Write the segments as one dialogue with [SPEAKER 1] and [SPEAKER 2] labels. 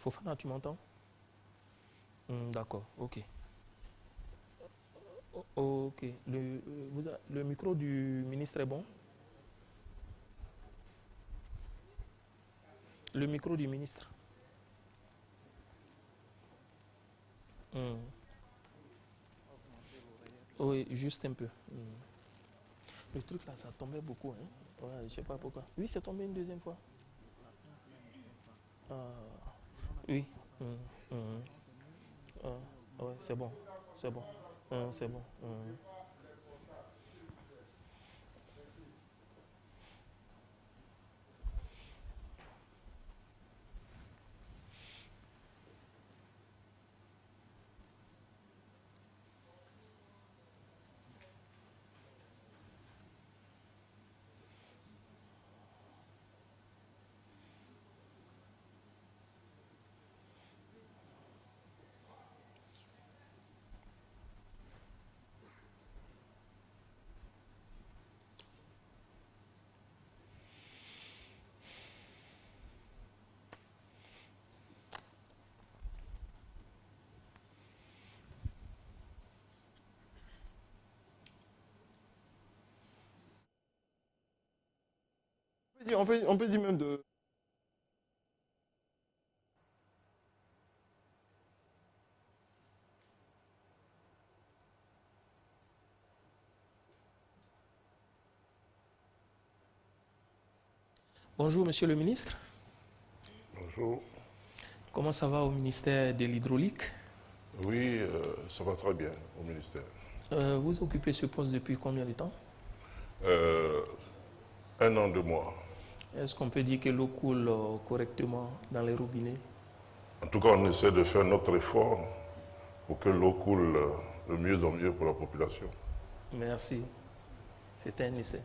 [SPEAKER 1] Fofana, tu m'entends? D'accord, ok. Ok. Le micro du ministre est bon? Le micro du ministre. Oui, juste un peu. Le truc là, ça tombait beaucoup. Hein? Ouais, je sais pas pourquoi. Oui, c'est tombé une deuxième fois. Oui. Ouais, c'est bon. C'est bon. C'est bon.
[SPEAKER 2] On peut dire même de...
[SPEAKER 1] Bonjour, monsieur le ministre.
[SPEAKER 3] Bonjour.
[SPEAKER 1] Comment ça va au ministère de l'Hydraulique?
[SPEAKER 3] Oui, ça va très bien au ministère.
[SPEAKER 1] Vous occupez ce poste depuis combien de temps?
[SPEAKER 3] 1 an, 2 mois.
[SPEAKER 1] Est-ce qu'on peut dire que l'eau coule correctement dans les robinets?
[SPEAKER 3] En tout cas, on essaie de faire notre effort pour que l'eau coule de mieux en mieux pour la population.
[SPEAKER 1] Merci. C'était un essai.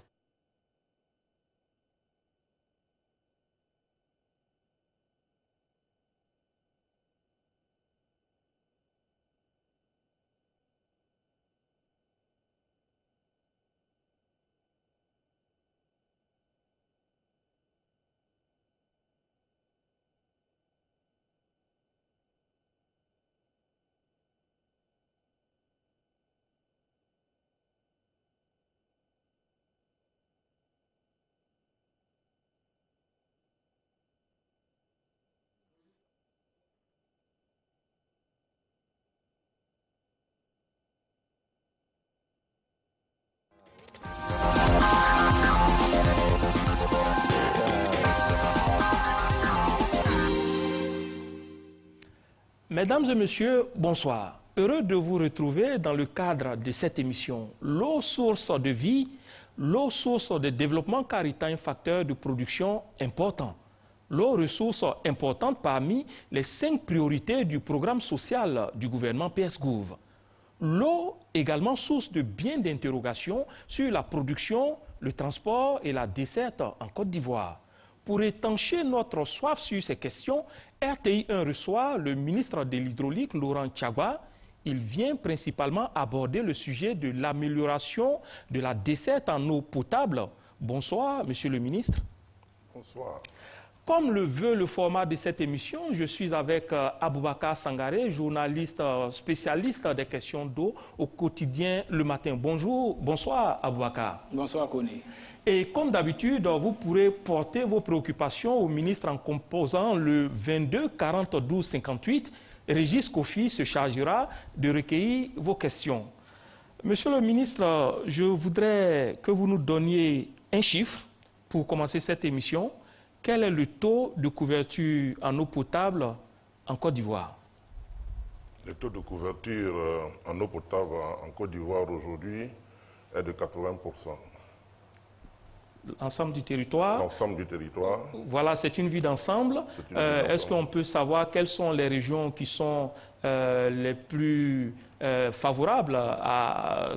[SPEAKER 1] Mesdames et messieurs, bonsoir. Heureux de vous retrouver dans le cadre de cette émission. L'eau, source de vie, l'eau, source de développement car il est un facteur de production important. L'eau, ressource importante parmi les 5 priorités du programme social du gouvernement PS-Gouv. L'eau, également source de bien d'interrogations sur la production, le transport et la desserte en Côte d'Ivoire. Pour étancher notre soif sur ces questions, RTI 1 reçoit le ministre de l'Hydraulique, Laurent Tchagua. Il vient principalement aborder le sujet de l'amélioration de la desserte en eau potable. Bonsoir, monsieur le ministre.
[SPEAKER 3] Bonsoir.
[SPEAKER 1] Comme le veut le format de cette émission, je suis avec Aboubakar Sangaré, journaliste spécialiste des questions d'eau au quotidien Le Matin. Bonjour, bonsoir Aboubakar.
[SPEAKER 4] Bonsoir Koné.
[SPEAKER 1] Et comme d'habitude, vous pourrez porter vos préoccupations au ministre en composant le 22 40 12 58. Régis Kofi se chargera de recueillir vos questions. Monsieur le ministre, je voudrais que vous nous donniez un chiffre pour commencer cette émission. Quel est le taux de couverture en eau potable en Côte d'Ivoire?
[SPEAKER 3] Le taux de couverture en eau potable en Côte d'Ivoire aujourd'hui est de 80%.
[SPEAKER 1] L'ensemble du territoire?
[SPEAKER 3] L'ensemble du territoire.
[SPEAKER 1] Voilà, c'est une vue d'ensemble. Est-ce qu'on peut savoir quelles sont les régions qui sont les plus favorables,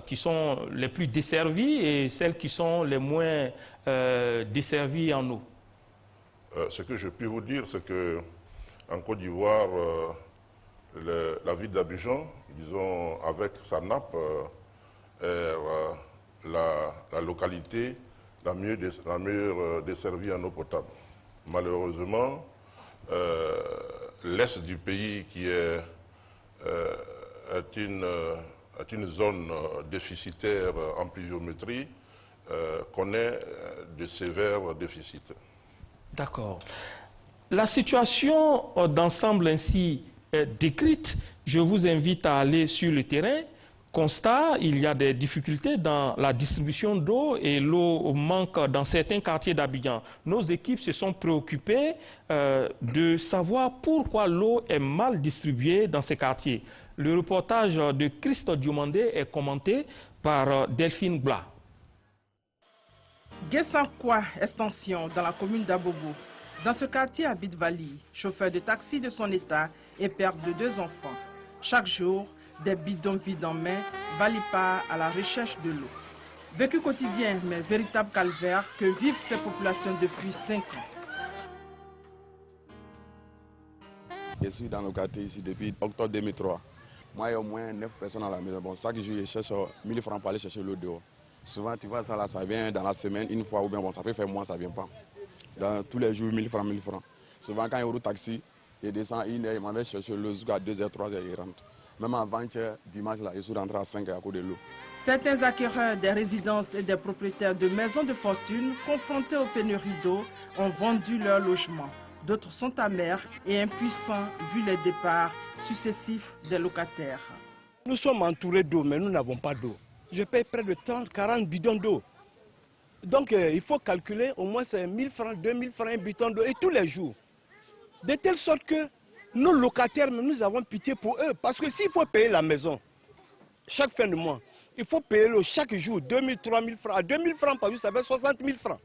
[SPEAKER 1] qui sont les plus desservies et celles qui sont les moins desservies en eau?
[SPEAKER 3] Ce que je puis vous dire, c'est qu'en Côte d'Ivoire, la ville d'Abidjan, disons, avec sa nappe, est la localité la meilleure desservie en eau potable. Malheureusement, l'est du pays qui est une zone déficitaire en pluviométrie connaît de sévères déficits.
[SPEAKER 1] D'accord. La situation d'ensemble ainsi décrite, je vous invite à aller sur le terrain. Constat, il y a des difficultés dans la distribution d'eau et l'eau manque dans certains quartiers d'Abidjan. Nos équipes se sont préoccupées de savoir pourquoi l'eau est mal distribuée dans ces quartiers. Le reportage de Christo Diomandé est commenté par Delphine Bla.
[SPEAKER 4] Guessankwa, extension, dans la commune d'Abobo. Dans ce quartier habite Vali, chauffeur de taxi de son état et père de 2 enfants. Chaque jour, des bidons vides en main, Vali part à la recherche de l'eau. Vécu quotidien, mais véritable calvaire que vivent ces populations depuis 5 ans.
[SPEAKER 2] Je suis dans le quartier ici depuis octobre 2003. Moi, il y a au moins 9 personnes à la maison. Bon, chaque jour, je cherche 1000 francs pour aller chercher l'eau dehors. Souvent, tu vois, ça là, ça vient dans la semaine, une fois, ou bien bon, ça peut faire mois, ça ne vient pas. Dans tous les jours, 1000 francs, 1000 francs. Souvent, quand il y a un taxi, il descend 1 heure, il m'avait cherché l'eau jusqu'à 2 h, 3 h, il rentre. Même avant-hier, dimanche, là, je suis rentré à 5 h à cause de l'eau.
[SPEAKER 4] Certains acquéreurs des résidences et des propriétaires de maisons de fortune confrontés aux pénuries d'eau ont vendu leur logement. D'autres sont amers et impuissants vu les départs successifs des locataires.
[SPEAKER 5] Nous sommes entourés d'eau, mais nous n'avons pas d'eau. Je paye près de 30-40 bidons d'eau. Donc il faut calculer au moins 1000 francs, 2000 francs un bidon d'eau et tous les jours. De telle sorte que nos locataires, nous avons pitié pour eux. Parce que s'il faut payer la maison, chaque fin de mois, il faut payer l'eau chaque jour, 2000, 3000 francs. À 2000 francs par jour, ça fait 60 000 francs.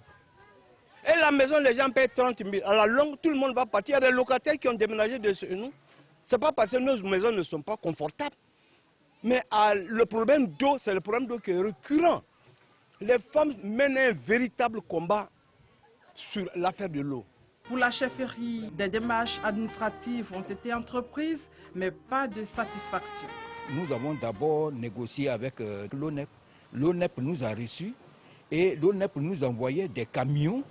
[SPEAKER 5] Et la maison, les gens payent 30 000. À la longue, tout le monde va partir. Il y a des locataires qui ont déménagé de chez nous. Ce n'est pas parce que nos maisons ne sont pas confortables. Mais le problème d'eau, c'est le problème d'eau qui est récurrent. Les femmes mènent un véritable combat sur l'affaire de l'eau.
[SPEAKER 4] Pour la chefferie, des démarches administratives ont été entreprises, mais pas de satisfaction.
[SPEAKER 6] Nous avons d'abord négocié avec l'ONEP. L'ONEP nous a reçus et l'ONEP nous envoyait des camions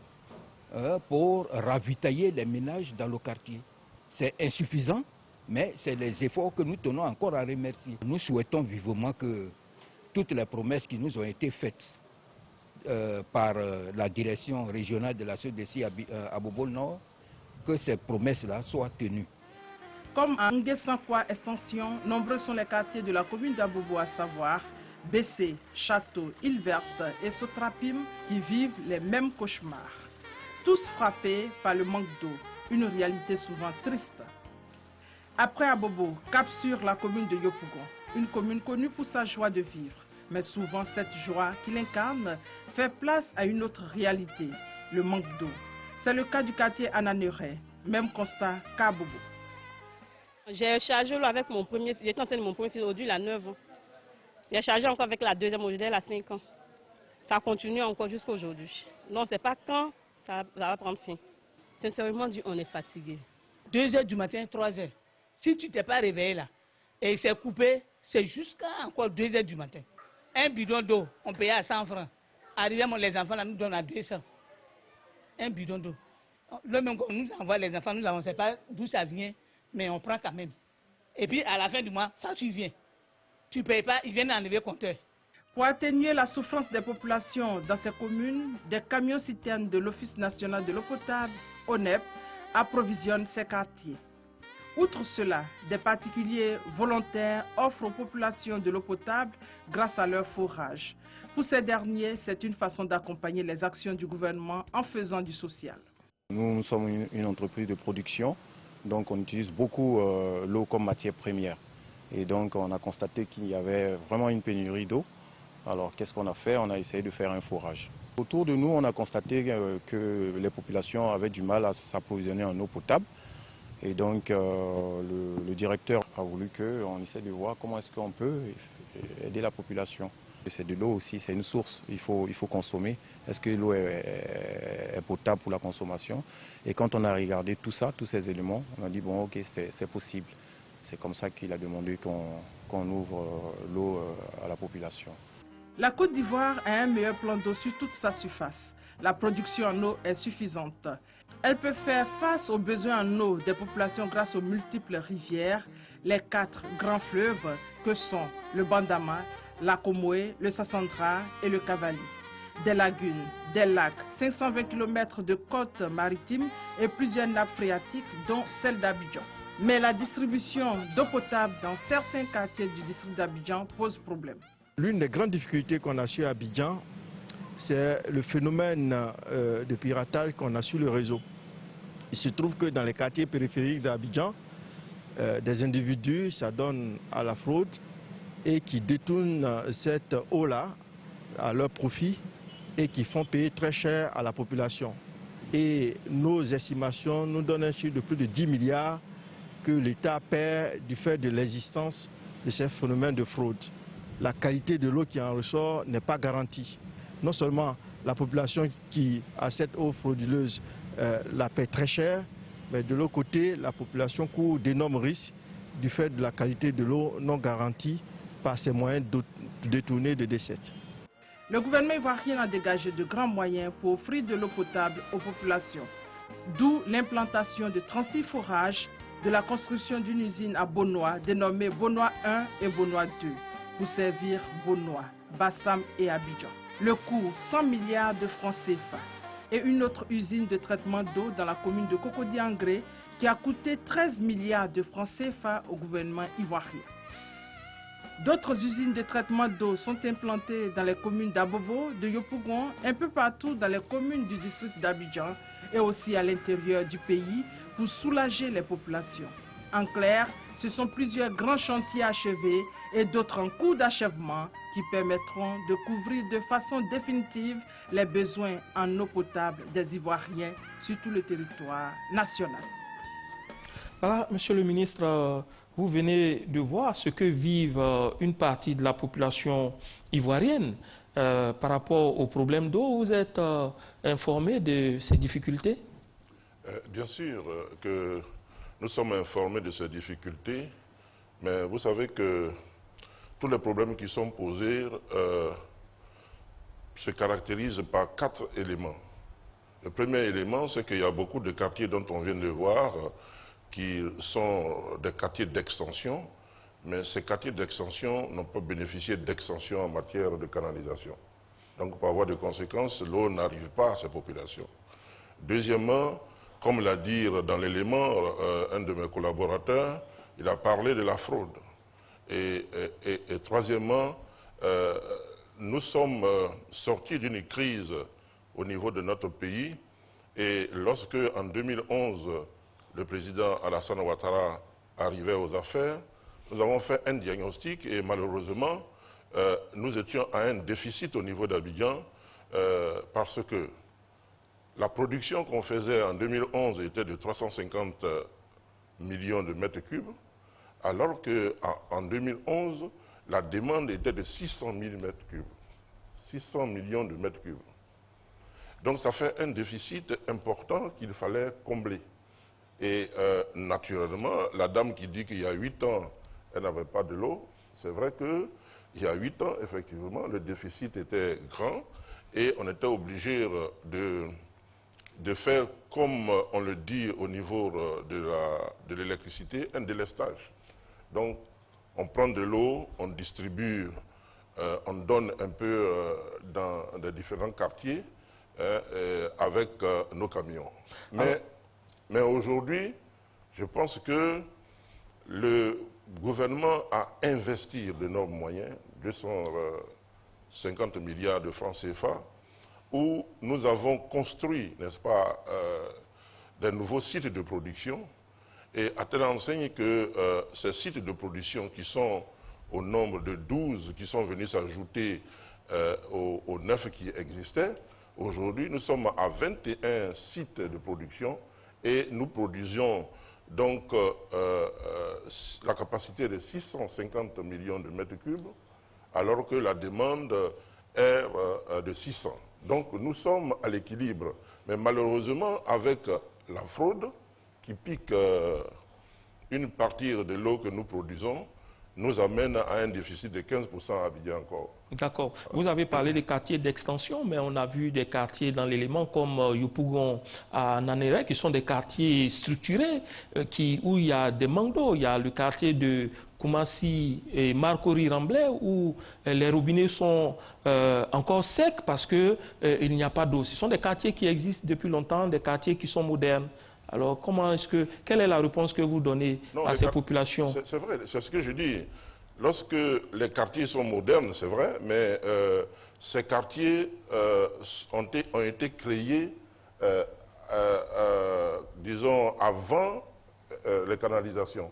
[SPEAKER 6] pour ravitailler les ménages dans le quartier. C'est insuffisant, mais c'est les efforts que nous tenons encore à remercier. Nous souhaitons vivement que toutes les promesses qui nous ont été faites par la direction régionale de la CEDECI à Bobo Nord, que ces promesses-là soient tenues.
[SPEAKER 4] Comme à Nguessankwa Extension, nombreux sont les quartiers de la commune d'Abobo, à savoir Bessé, Château, Île Verte et Sotrapim, qui vivent les mêmes cauchemars. Tous frappés par le manque d'eau, une réalité souvent triste. Après Abobo, cap sur la commune de Yopougon, une commune connue pour sa joie de vivre. Mais souvent, cette joie qu'il incarne fait place à une autre réalité, le manque d'eau. C'est le cas du quartier Ananéré, même constat qu'à Bobo.
[SPEAKER 7] J'ai chargé l'eau avec mon premier fils, j'étais enceinte de mon premier fils, aujourd'hui il a 9 ans. J'ai chargé encore avec la deuxième, aujourd'hui elle a 5 ans. Ça continue encore jusqu'à aujourd'hui. Non, on ne sait pas quand ça va prendre fin. Sincèrement dit, on est fatigué.
[SPEAKER 8] 2 h du matin, 3 h. Si tu ne t'es pas réveillé là, et c'est coupé, c'est jusqu'à encore 2 h du matin. Un bidon d'eau, on payait à 100 francs. Arrivé, les enfants là, nous donnent à 200. Un bidon d'eau. Le même qu'on nous envoie les enfants, nous ne savons pas d'où ça vient, mais on prend quand même. Et puis à la fin du mois, ça tu viens. Tu ne payes pas, ils viennent enlever le compteur.
[SPEAKER 4] Pour atténuer la souffrance des populations dans ces communes, des camions-citernes de l'Office national de l'eau potable, ONEP, approvisionnent ces quartiers. Outre cela, des particuliers volontaires offrent aux populations de l'eau potable grâce à leur forage. Pour ces derniers, c'est une façon d'accompagner les actions du gouvernement en faisant du social.
[SPEAKER 9] Nous sommes une entreprise de production, donc on utilise beaucoup l'eau comme matière première. Et donc on a constaté qu'il y avait vraiment une pénurie d'eau. Alors qu'est-ce qu'on a fait? On a essayé de faire un forage. Autour de nous, on a constaté que les populations avaient du mal à s'approvisionner en eau potable. Et donc le directeur a voulu qu'on essaie de voir comment est-ce qu'on peut aider la population. C'est de l'eau aussi, c'est une source, il faut consommer. Est-ce que l'eau est potable pour la consommation? Et quand on a regardé tout ça, tous ces éléments, on a dit bon ok, c'est possible. C'est comme ça qu'il a demandé qu'on ouvre l'eau à la population.
[SPEAKER 4] La Côte d'Ivoire a un meilleur plan d'eau sur toute sa surface. La production en eau est suffisante. Elle peut faire face aux besoins en eau des populations grâce aux multiples rivières, les 4 grands fleuves que sont le Bandama, la Comoé, le Sassandra et le Cavali. Des lagunes, des lacs, 520 km de côtes maritimes et plusieurs nappes phréatiques dont celle d'Abidjan. Mais la distribution d'eau potable dans certains quartiers du district d'Abidjan pose problème.
[SPEAKER 10] L'une des grandes difficultés qu'on a sur Abidjan, c'est le phénomène de piratage qu'on a sur le réseau. Il se trouve que dans les quartiers périphériques d'Abidjan, des individus s'adonnent à la fraude et qui détournent cette eau-là à leur profit et qui font payer très cher à la population. Et nos estimations nous donnent un chiffre de plus de 10 milliards que l'État perd du fait de l'existence de ces phénomènes de fraude. La qualité de l'eau qui en ressort n'est pas garantie. Non seulement la population qui a cette eau frauduleuse la paie très cher, mais de l'autre côté, la population court d'énormes risques du fait de la qualité de l'eau non garantie par ces moyens détournés de décès.
[SPEAKER 4] Le gouvernement ivoirien a dégagé de grands moyens pour offrir de l'eau potable aux populations. D'où l'implantation de 36 forages, de la construction d'une usine à Bonois, dénommée Bonois 1 et Bonois 2, pour servir Bonois, Bassam et Abidjan. Le coût, 100 milliards de francs CFA. Et une autre usine de traitement d'eau dans la commune de Cocody-Angré qui a coûté 13 milliards de francs CFA au gouvernement ivoirien. D'autres usines de traitement d'eau sont implantées dans les communes d'Abobo, de Yopougon, un peu partout dans les communes du district d'Abidjan et aussi à l'intérieur du pays pour soulager les populations. En clair, ce sont plusieurs grands chantiers achevés et d'autres en cours d'achèvement qui permettront de couvrir de façon définitive les besoins en eau potable des Ivoiriens sur tout le territoire national.
[SPEAKER 1] Voilà, Monsieur le ministre, vous venez de voir ce que vivent une partie de la population ivoirienne par rapport aux problèmes d'eau. Vous êtes informé de ces difficultés?
[SPEAKER 3] Bien sûr que nous sommes informés de ces difficultés, mais vous savez que tous les problèmes qui sont posés se caractérisent par 4 éléments. Le premier élément, c'est qu'il y a beaucoup de quartiers dont on vient de voir qui sont des quartiers d'extension, mais ces quartiers d'extension n'ont pas bénéficié d'extension en matière de canalisation. Donc, par voie de conséquence, l'eau n'arrive pas à ces populations. Deuxièmement, comme l'a dit dans l'élément un de mes collaborateurs, il a parlé de la fraude. Et troisièmement, nous sommes sortis d'une crise au niveau de notre pays. Et lorsque, en 2011, le président Alassane Ouattara arrivait aux affaires, nous avons fait un diagnostic et malheureusement, nous étions à un déficit au niveau d'Abidjan parce que la production qu'on faisait en 2011 était de 350 millions de mètres cubes, alors qu'en 2011, la demande était de 600 000 mètres cubes. 600 millions de mètres cubes. Donc ça fait un déficit important qu'il fallait combler. Et naturellement, la dame qui dit qu'il y a 8 ans, elle n'avait pas de l'eau, c'est vrai qu'il y a 8 ans, effectivement, le déficit était grand et on était obligé de faire, comme on le dit au niveau de l'électricité, un délestage. Donc, on prend de l'eau, on distribue, on donne un peu dans les différents quartiers avec nos camions. Mais aujourd'hui, je pense que le gouvernement a investi d'énormes moyens, 250 milliards de francs CFA, où nous avons construit, n'est-ce pas, des nouveaux sites de production, et à telle enseigne que ces sites de production qui sont au nombre de 12, qui sont venus s'ajouter aux 9 qui existaient, aujourd'hui nous sommes à 21 sites de production et nous produisons donc la capacité de 650 millions de mètres cubes, alors que la demande est de 600. Donc nous sommes à l'équilibre. Mais malheureusement, avec la fraude qui pique une partie de l'eau que nous produisons, nous amène à un déficit de 15% à Abidjan encore.
[SPEAKER 1] D'accord. Vous avez parlé des quartiers d'extension, mais on a vu des quartiers dans l'élément comme Yopougon à Nanéré, qui sont des quartiers structurés, où il y a des manques d'eau. Il y a le quartier de Koumassi et Marcory-Ramblay, où les robinets sont encore secs parce qu'il n'y a pas d'eau. Ce sont des quartiers qui existent depuis longtemps, des quartiers qui sont modernes. Alors, quelle est la réponse que vous donnez à ces populations?
[SPEAKER 3] C'est vrai, c'est ce que je dis. Lorsque les quartiers sont modernes, c'est vrai, mais ces quartiers ont été créés, disons, avant les canalisations.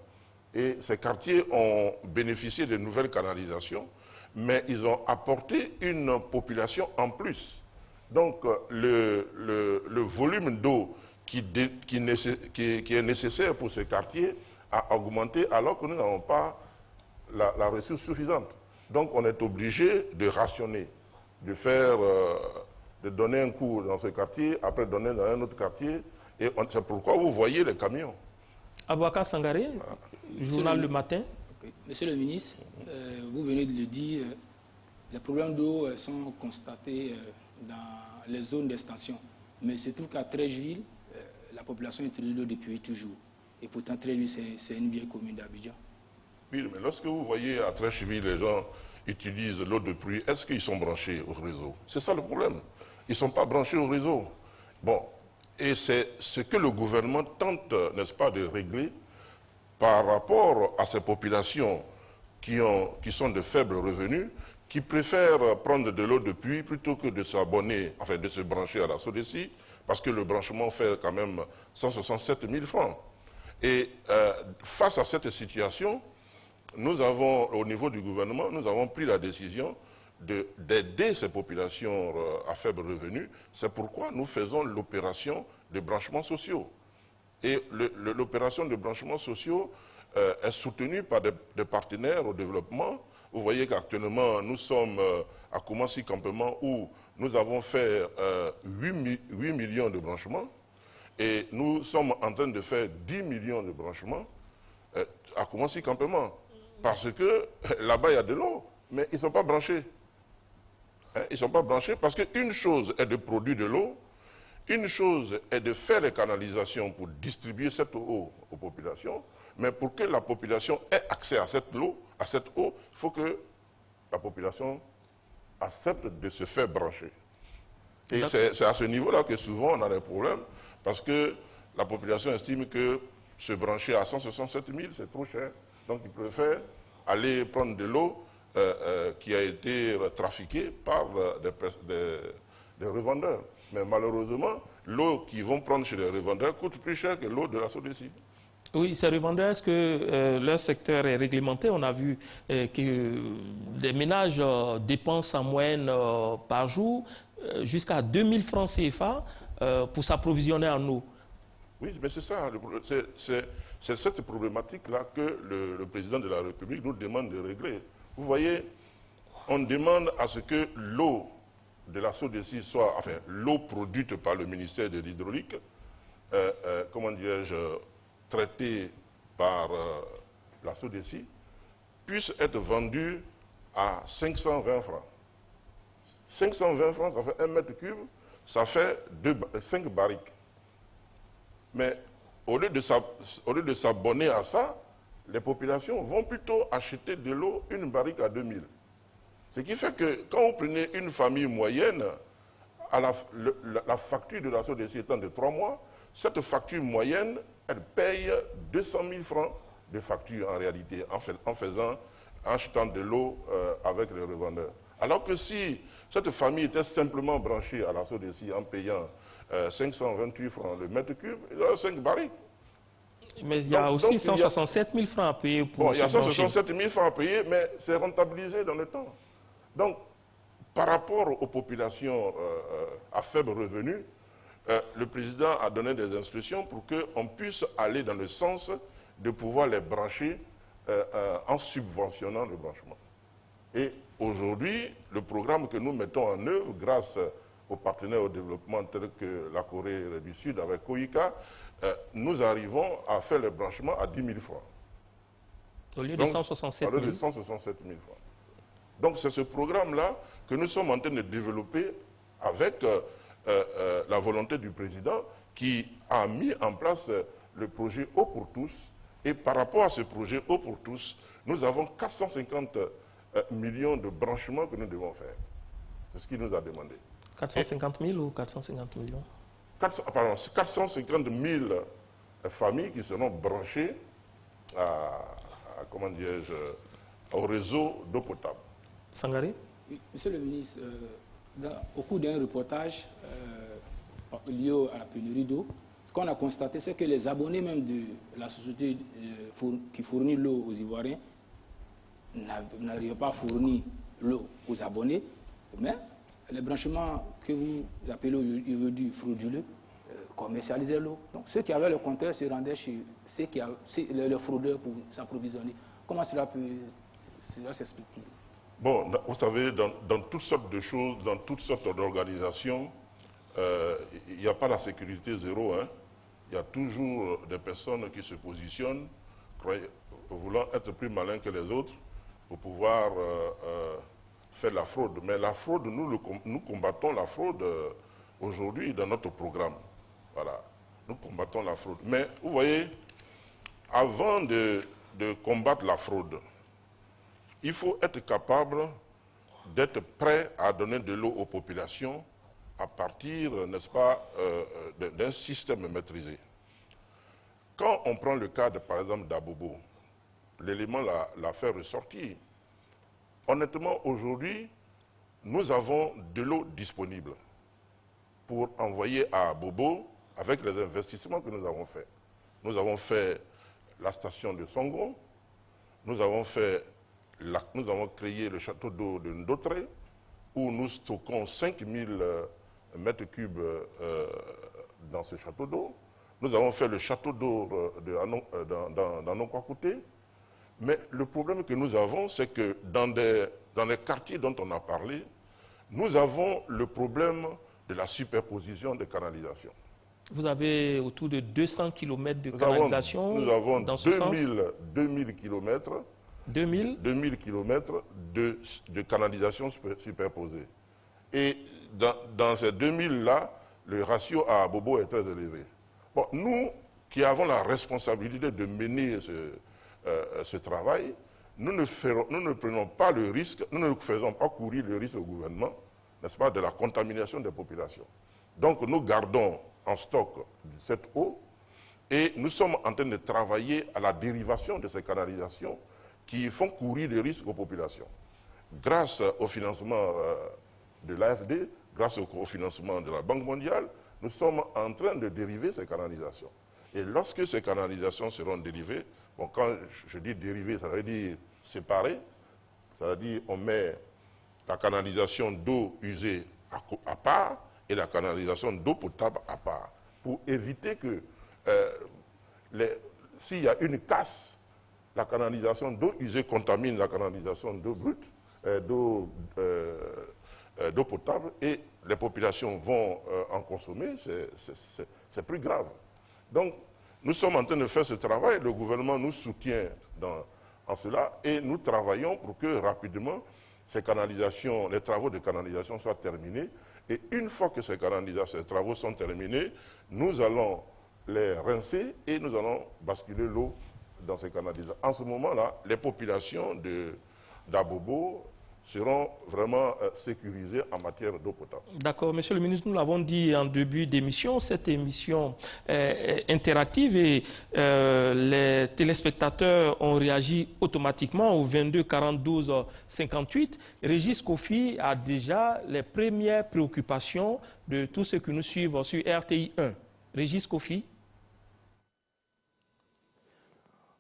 [SPEAKER 3] Et ces quartiers ont bénéficié de nouvelles canalisations, mais ils ont apporté une population en plus. Donc, le volume d'eau qui est nécessaire pour ce quartier a augmenté alors que nous n'avons pas la ressource suffisante. Donc on est obligé de rationner, de donner un cours dans ce quartier, après donner dans un autre quartier, et c'est pourquoi vous voyez les camions.
[SPEAKER 1] Abouaka Sangaré, journal Le Matin.
[SPEAKER 11] Okay. Monsieur le ministre, vous venez de le dire, les problèmes d'eau sont constatés dans les zones d'extension, mais il se trouve qu'à Trècheville, la population utilise l'eau depuis toujours. Et pourtant, Trècheville, c'est une vieille commune d'Abidjan.
[SPEAKER 3] Oui, mais lorsque vous voyez à Trècheville, les gens utilisent l'eau de pluie, est-ce qu'ils sont branchés au réseau? C'est ça le problème. Ils ne sont pas branchés au réseau. Bon, et c'est ce que le gouvernement tente, n'est-ce pas, de régler par rapport à ces populations qui sont de faibles revenus, qui préfèrent prendre de l'eau de pluie plutôt que de s'abonner, enfin de se brancher à la SODECI, parce que le branchement fait quand même 167 000 francs. Et face à cette situation, nous avons, au niveau du gouvernement, nous avons pris la décision d'aider ces populations à faible revenu. C'est pourquoi nous faisons l'opération de branchements sociaux. Et l'opération de branchements sociaux est soutenue par des partenaires au développement. Vous voyez qu'actuellement, nous sommes à Koumassi Campement où nous avons fait 8 millions de branchements et nous sommes en train de faire 10 millions de branchements à Koumassi Campement. Parce que là-bas, il y a de l'eau, mais ils ne sont pas branchés. Ils ne sont pas branchés parce qu'une chose est de produire de l'eau, une chose est de faire les canalisations pour distribuer cette eau aux populations, mais pour que la population ait accès à cette eau, il faut que la population accepte de se faire brancher. Et c'est à ce niveau-là que souvent on a des problèmes, parce que la population estime que se brancher à 167 000, c'est trop cher. Donc ils préfèrent aller prendre de l'eau qui a été trafiquée par des revendeurs. Mais malheureusement, l'eau qu'ils vont prendre chez les revendeurs coûte plus cher que l'eau de la SODECI.
[SPEAKER 1] Oui, ces revendeurs, est-ce que leur secteur est réglementé? On a vu que des ménages dépensent en moyenne par jour jusqu'à 2000 francs CFA pour s'approvisionner en eau.
[SPEAKER 3] Oui, mais c'est ça. C'est cette problématique-là que le président de la République nous demande de régler. Vous voyez, on demande à ce que l'eau de la SODECI soit, enfin, l'eau produite par le ministère de l'Hydraulique, comment dirais-je, traitée par la SODECI, puisse être vendue à 520 francs. 520 francs, ça fait 1 mètre cube, ça fait 5 barriques. Mais au lieu de s'abonner à ça, les populations vont plutôt acheter de l'eau, une barrique à 2000. Ce qui fait que quand vous prenez une famille moyenne, la facture de la SODECI étant de 3 mois, cette facture moyenne, elle paye 200 000 francs de facture en réalité, en achetant de l'eau avec les revendeurs. Alors que si cette famille était simplement branchée à la SODECI en payant 528 francs le mètre cube, il y aurait 5 barriques.
[SPEAKER 1] Mais il y a aussi 167 000 francs à payer pour
[SPEAKER 3] bon, il y a 167 000 francs à payer, mais c'est rentabilisé dans le temps. Donc, par rapport aux populations à faible revenu, le président a donné des instructions pour qu'on puisse aller dans le sens de pouvoir les brancher en subventionnant le branchement. Et aujourd'hui, le programme que nous mettons en œuvre grâce aux partenaires au développement tels que la Corée du Sud avec COICA, nous arrivons à faire le branchement à 10 000 francs.
[SPEAKER 1] Au lieu de 167 000.
[SPEAKER 3] Au lieu de 167 000 francs. Donc c'est ce programme-là que nous sommes en train de développer avec la volonté du président qui a mis en place le projet Eau pour tous. Et par rapport à ce projet Eau pour tous, nous avons 450 millions de branchements que nous devons faire. C'est ce qu'il nous a demandé.
[SPEAKER 1] 450 000 ou 450 millions
[SPEAKER 3] 450 000 familles qui seront branchées au réseau d'eau potable.
[SPEAKER 1] Sangaré?
[SPEAKER 11] Oui, Monsieur le ministre, au cours d'un reportage lié à la pénurie d'eau, ce qu'on a constaté, c'est que les abonnés même de la société qui fournit l'eau aux Ivoiriens n'arrivent pas à fournir l'eau aux abonnés, mais les branchements que vous appelez aujourd'hui frauduleux commercialisaient l'eau. Donc ceux qui avaient le compteur se rendaient chez les fraudeurs pour s'approvisionner. Comment cela s'explique-t-il?
[SPEAKER 3] Bon, vous savez, dans toutes sortes de choses, dans toutes sortes d'organisations, il n'y a pas la sécurité zéro. Hein. Il y a toujours des personnes qui se positionnent, voulant être plus malins que les autres pour pouvoir faire la fraude. Mais la fraude, nous combattons la fraude aujourd'hui dans notre programme. Voilà, nous combattons la fraude. Mais vous voyez, avant de combattre la fraude, il faut être capable d'être prêt à donner de l'eau aux populations à partir, n'est-ce pas, d'un système maîtrisé. Quand on prend le cadre, par exemple, d'Abobo, l'élément l'a fait ressortir. Honnêtement, aujourd'hui, nous avons de l'eau disponible pour envoyer à Abobo avec les investissements que nous avons faits. Nous avons fait la station de Songo, nous avons créé le château d'eau de Ndotré, où nous stockons 5000 mètres cubes dans ce château d'eau. Nous avons fait le château d'eau dans Nokwakoute. Mais le problème que nous avons, c'est que dans les quartiers dont on a parlé, nous avons le problème de la superposition des canalisations.
[SPEAKER 1] Vous avez autour de 200 km de canalisation.
[SPEAKER 3] Nous avons
[SPEAKER 1] dans ce sens.
[SPEAKER 3] 2000 km. 2000 km de canalisation superposée. Et dans ces 2000-là, le ratio à Abobo est très élevé. Bon, nous qui avons la responsabilité de mener ce travail, nous ne prenons pas le risque, nous ne faisons pas courir le risque au gouvernement, n'est-ce pas, de la contamination des populations. Donc nous gardons en stock cette eau et nous sommes en train de travailler à la dérivation de ces canalisations qui font courir des risques aux populations. Grâce au financement de l'AFD, grâce au financement de la Banque mondiale, nous sommes en train de dériver ces canalisations. Et lorsque ces canalisations seront dérivées, bon, quand je dis dérivées, ça veut dire séparées, ça veut dire on met la canalisation d'eau usée à part et la canalisation d'eau potable à part, pour éviter que s'il y a une casse, la canalisation d'eau usée contamine la canalisation d'eau brute, d'eau potable, et les populations vont en consommer, c'est plus grave. Donc, nous sommes en train de faire ce travail, le gouvernement nous soutient en cela, et nous travaillons pour que rapidement, les travaux de canalisation soient terminés. Et une fois que ces travaux sont terminés, nous allons les rincer et nous allons basculer l'eau dans ces canalisations. En ce moment-là, les populations d'Abobo seront vraiment sécurisées en matière d'eau potable.
[SPEAKER 1] D'accord, monsieur le ministre, nous l'avons dit en début d'émission, cette émission est interactive et les téléspectateurs ont réagi automatiquement au 22 42 58. Régis Kofi a déjà les premières préoccupations de tous ceux qui nous suivent sur RTI 1. Régis Kofi.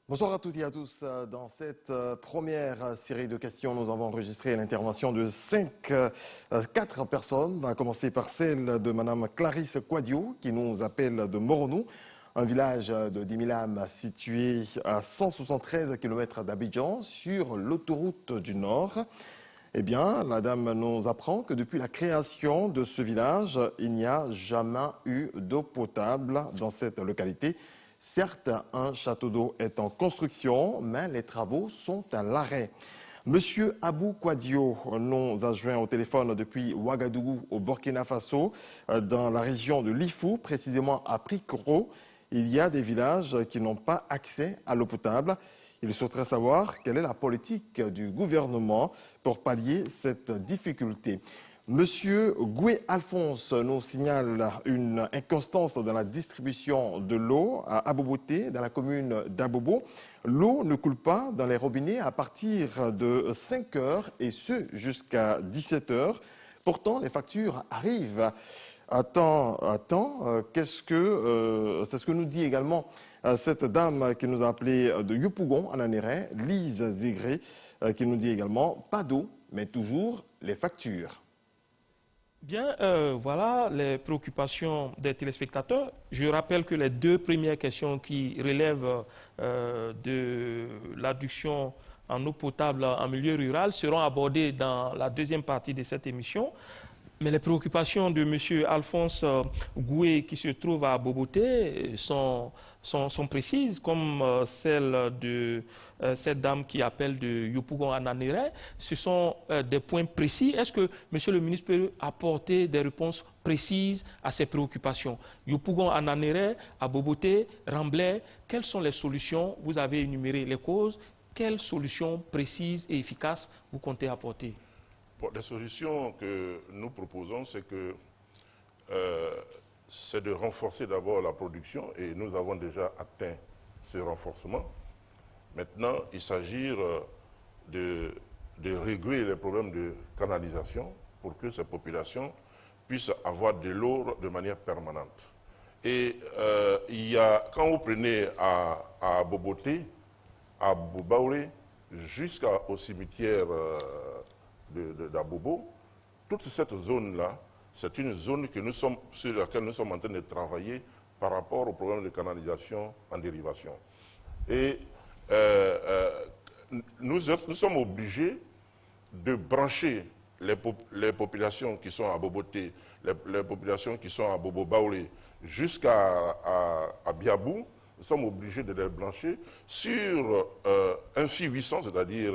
[SPEAKER 12] Bonsoir à toutes et à tous. Dans cette première série de questions, nous avons enregistré l'intervention de 4 personnes, à commencer par celle de Mme Clarisse Quadio, qui nous appelle de Moronou, un village de 10 000 âmes situé à 173 km d'Abidjan, sur l'autoroute du Nord. Eh bien, la dame nous apprend que depuis la création de ce village, il n'y a jamais eu d'eau potable dans cette localité. Certes, un château d'eau est en construction, mais les travaux sont à l'arrêt. Monsieur Abou Kwadio nous a joint au téléphone depuis Ouagadougou au Burkina Faso, dans la région de Lifou, précisément à Prikoro. Il y a des villages qui n'ont pas accès à l'eau potable. Il souhaiterait savoir quelle est la politique du gouvernement pour pallier cette difficulté. Monsieur Goué Alphonse nous signale une inconstance dans la distribution de l'eau à Aboboté, dans la commune d'Abobo. L'eau ne coule pas dans les robinets à partir de 5 heures et ce jusqu'à 17 heures. Pourtant, les factures arrivent à temps. C'est ce que nous dit également cette dame qui nous a appelé de Yopougon en Anéré, Lise Zégré, qui nous dit également pas d'eau, mais toujours les factures.
[SPEAKER 1] Bien, voilà les préoccupations des téléspectateurs. Je rappelle que les deux premières questions qui relèvent de l'adduction en eau potable en milieu rural seront abordées dans la deuxième partie de cette émission. Mais les préoccupations de M. Alphonse Goué, qui se trouve à Boboté, sont précises, comme celle de cette dame qui appelle de Yopougon Ananéré. Ce sont des points précis. Est-ce que M. le ministre peut apporter des réponses précises à ces préoccupations? Yopougon Ananéré, à Boboté, Ramblay, quelles sont les solutions? Vous avez énuméré les causes. Quelles solutions précises et efficaces vous comptez apporter?
[SPEAKER 3] Bon, les solutions que nous proposons, c'est de renforcer d'abord la production et nous avons déjà atteint ce renforcement. Maintenant, il s'agit de régler les problèmes de canalisation pour que ces populations puissent avoir de l'eau de manière permanente. Et quand vous prenez à Boboté, à Bobaoulé, jusqu'au cimetière d'Abobo, toute cette zone-là, c'est une zone sur laquelle nous sommes en train de travailler par rapport au problème de canalisation en dérivation. Et nous sommes obligés de brancher les populations qui sont à Boboté, les populations qui sont à Bobo-Baoulé, jusqu'à Biabou. Nous sommes obligés de les brancher sur un fil 800, c'est-à-dire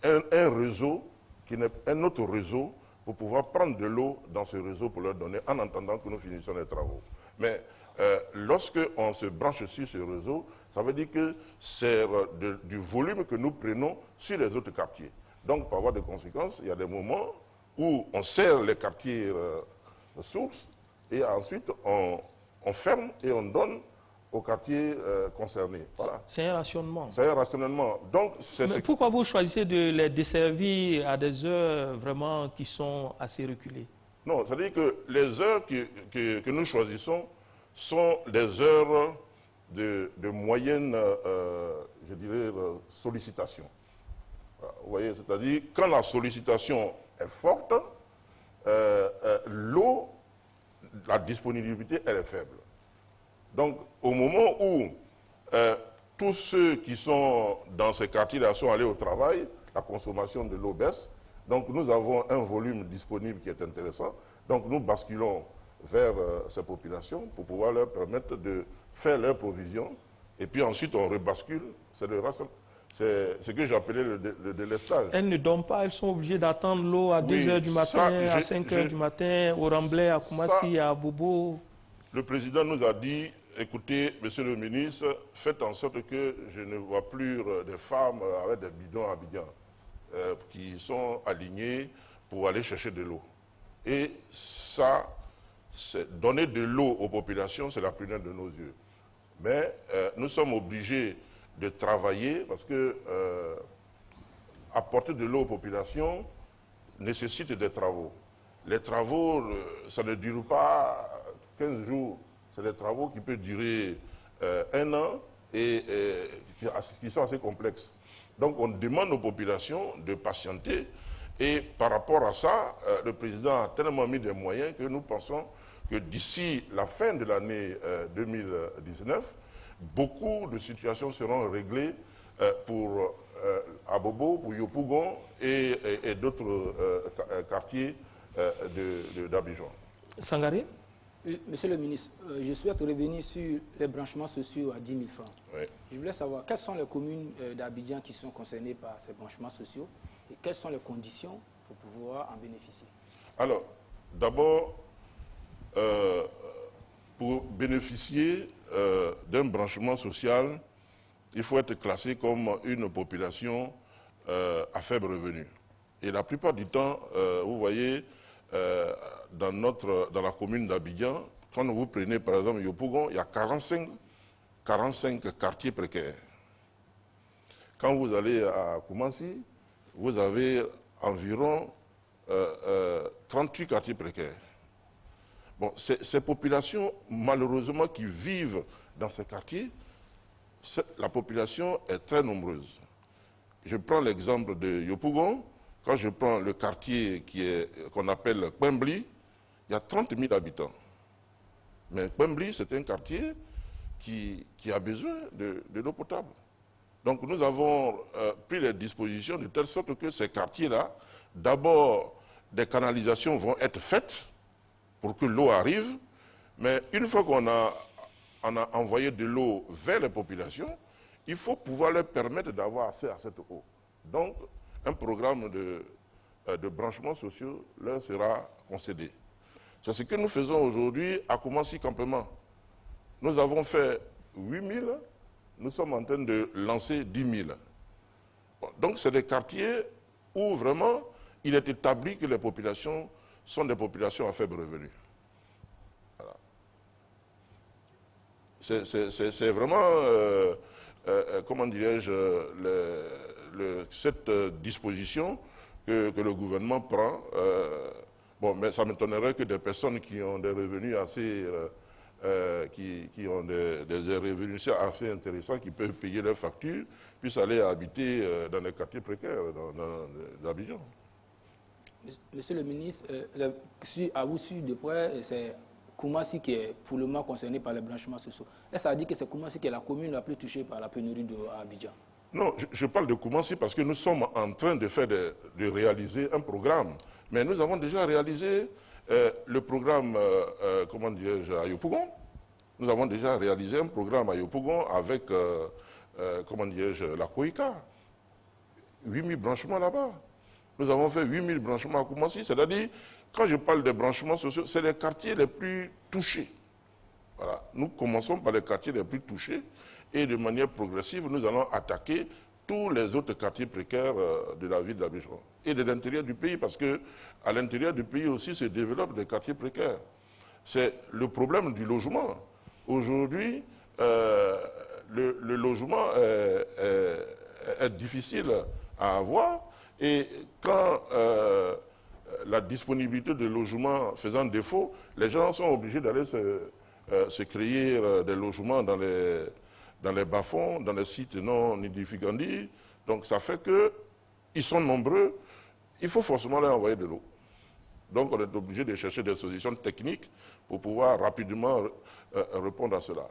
[SPEAKER 3] un réseau qui n'est un autre réseau pour pouvoir prendre de l'eau dans ce réseau pour leur donner en attendant que nous finissions les travaux. Mais lorsque on se branche sur ce réseau, ça veut dire que c'est du volume que nous prenons sur les autres quartiers. Donc, pour avoir des conséquences, il y a des moments où on sert les quartiers sources et ensuite on ferme et on donne aux quartiers concernés. Voilà.
[SPEAKER 1] C'est un rationnement.
[SPEAKER 3] C'est un rationnement. Donc,
[SPEAKER 1] mais pourquoi vous choisissez de les desservir à des heures vraiment qui sont assez reculées?
[SPEAKER 3] Non, c'est-à-dire que les heures que nous choisissons sont des heures de moyenne, je dirais, sollicitation. Vous voyez, c'est-à-dire quand la sollicitation est forte, l'eau, la disponibilité, elle est faible. Donc, au moment où tous ceux qui sont dans ces quartiers-là sont allés au travail, la consommation de l'eau baisse. Donc, nous avons un volume disponible qui est intéressant. Donc, nous basculons vers ces populations pour pouvoir leur permettre de faire leurs provisions. Et puis ensuite, on rebascule. C'est ce que j'appelais le délestage.
[SPEAKER 1] Elles ne dorment pas, elles sont obligées d'attendre l'eau à 2 heures du matin, à 5 heures du matin, au Ramblay, à Koumassi, à Bobo.
[SPEAKER 3] Le président nous a dit, écoutez, monsieur le ministre, faites en sorte que je ne vois plus des femmes avec des bidons à Abidjan qui sont alignées pour aller chercher de l'eau. Et ça, donner de l'eau aux populations, c'est la prunelle de nos yeux. Mais nous sommes obligés de travailler parce que apporter de l'eau aux populations nécessite des travaux. Les travaux, ça ne dure pas 15 jours. C'est des travaux qui peuvent durer 1 an et qui sont assez complexes. Donc on demande aux populations de patienter et par rapport à ça, le président a tellement mis des moyens que nous pensons que d'ici la fin de l'année 2019, beaucoup de situations seront réglées pour Abobo, pour Yopougon et d'autres quartiers d'Abidjan.
[SPEAKER 1] Sangaré?
[SPEAKER 11] Monsieur le ministre, je souhaite revenir sur les branchements sociaux à 10 000 francs.
[SPEAKER 3] Oui.
[SPEAKER 11] Je voulais savoir quelles sont les communes d'Abidjan qui sont concernées par ces branchements sociaux et quelles sont les conditions pour pouvoir en bénéficier.
[SPEAKER 3] Alors, d'abord, pour bénéficier d'un branchement social, il faut être classé comme une population à faible revenu. Et la plupart du temps, vous voyez, dans la commune d'Abidjan, quand vous prenez par exemple Yopougon, il y a 45 quartiers précaires. Quand vous allez à Koumassi, vous avez environ 38 quartiers précaires. Bon, ces populations, malheureusement, qui vivent dans ces quartiers, la population est très nombreuse. Je prends l'exemple de Yopougon. Quand je prends le quartier qu'on appelle Kwembli, il y a 30 000 habitants. Mais Kwembli, c'est un quartier qui a besoin de l'eau potable. Donc nous avons pris les dispositions de telle sorte que ces quartiers-là, d'abord, des canalisations vont être faites pour que l'eau arrive, mais une fois qu'on a envoyé de l'eau vers les populations, il faut pouvoir leur permettre d'avoir accès à cette eau. Donc, un programme de branchements sociaux leur sera concédé. C'est ce que nous faisons aujourd'hui à Koumassi Campement. Nous avons fait 8 000, nous sommes en train de lancer 10 000. Bon, donc c'est des quartiers où vraiment il est établi que les populations sont des populations à faible revenu. Voilà. C'est vraiment, comment dirais-je, cette disposition que le gouvernement prend. Bon, mais ça m'étonnerait que des personnes qui ont des revenus assez, qui ont des revenus assez intéressants, qui peuvent payer leurs factures, puissent aller habiter dans les quartiers précaires d'Abidjan.
[SPEAKER 11] Monsieur le ministre, à vous suivre de près, c'est Koumassi qui est pour le moment concerné par les branchements sociaux. Est-ce que ça dit que c'est Koumassi qui est la commune la plus touchée par la pénurie d'eau à Abidjan?
[SPEAKER 3] Non, je parle de Koumassi parce que nous sommes en train de réaliser un programme. Mais nous avons déjà réalisé le programme, comment dirais-je, à Yopougon. Nous avons déjà réalisé un programme à Yopougon avec, comment dirais-je, la Koïka. 8 000 branchements là-bas. Nous avons fait 8 000 branchements à Koumassi. C'est-à-dire, quand je parle de branchements sociaux, c'est les quartiers les plus touchés. Voilà. Nous commençons par les quartiers les plus touchés. Et de manière progressive, nous allons attaquer tous les autres quartiers précaires de la ville d'Abidjan et de l'intérieur du pays, parce qu'à l'intérieur du pays aussi se développent des quartiers précaires. C'est le problème du logement. Aujourd'hui, le logement est difficile à avoir, et quand la disponibilité de logements faisant défaut, les gens sont obligés d'aller se créer des logements dans les bas-fonds, dans les sites non édificandis. Donc ça fait qu'ils sont nombreux, il faut forcément leur envoyer de l'eau. Donc on est obligé de chercher des solutions techniques pour pouvoir rapidement répondre à cela.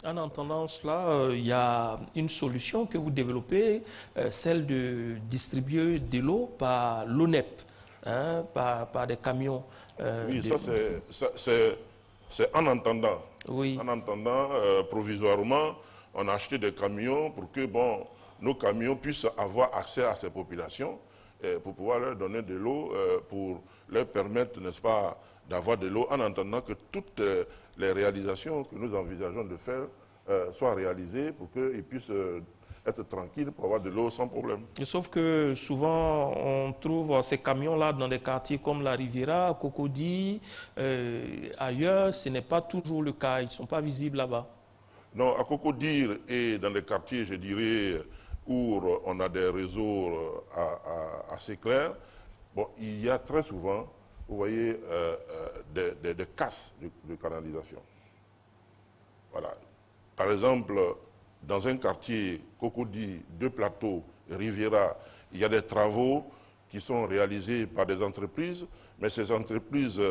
[SPEAKER 1] En entendant cela, il y a une solution que vous développez, celle de distribuer de l'eau par l'ONEP, hein, par des camions.
[SPEAKER 3] Oui, ça c'est en entendant.
[SPEAKER 1] Oui.
[SPEAKER 3] En attendant, provisoirement, on a acheté des camions pour que nos camions puissent avoir accès à ces populations, pour pouvoir leur donner de l'eau, pour leur permettre, n'est-ce pas, d'avoir de l'eau, en attendant que toutes les réalisations que nous envisageons de faire soient réalisées pour qu'ils puissent être tranquilles pour avoir de l'eau sans problème.
[SPEAKER 1] Sauf que souvent, on trouve ces camions-là dans des quartiers comme la Riviera, Cocody, ailleurs, ce n'est pas toujours le cas, ils ne sont pas visibles là-bas.
[SPEAKER 3] Non, à Cocody et dans les quartiers, je dirais, où on a des réseaux assez clairs, bon, il y a très souvent, vous voyez, des casses de canalisation. Voilà. Par exemple, dans un quartier, Cocody, Deux Plateaux, Riviera, il y a des travaux qui sont réalisés par des entreprises, mais ces entreprises,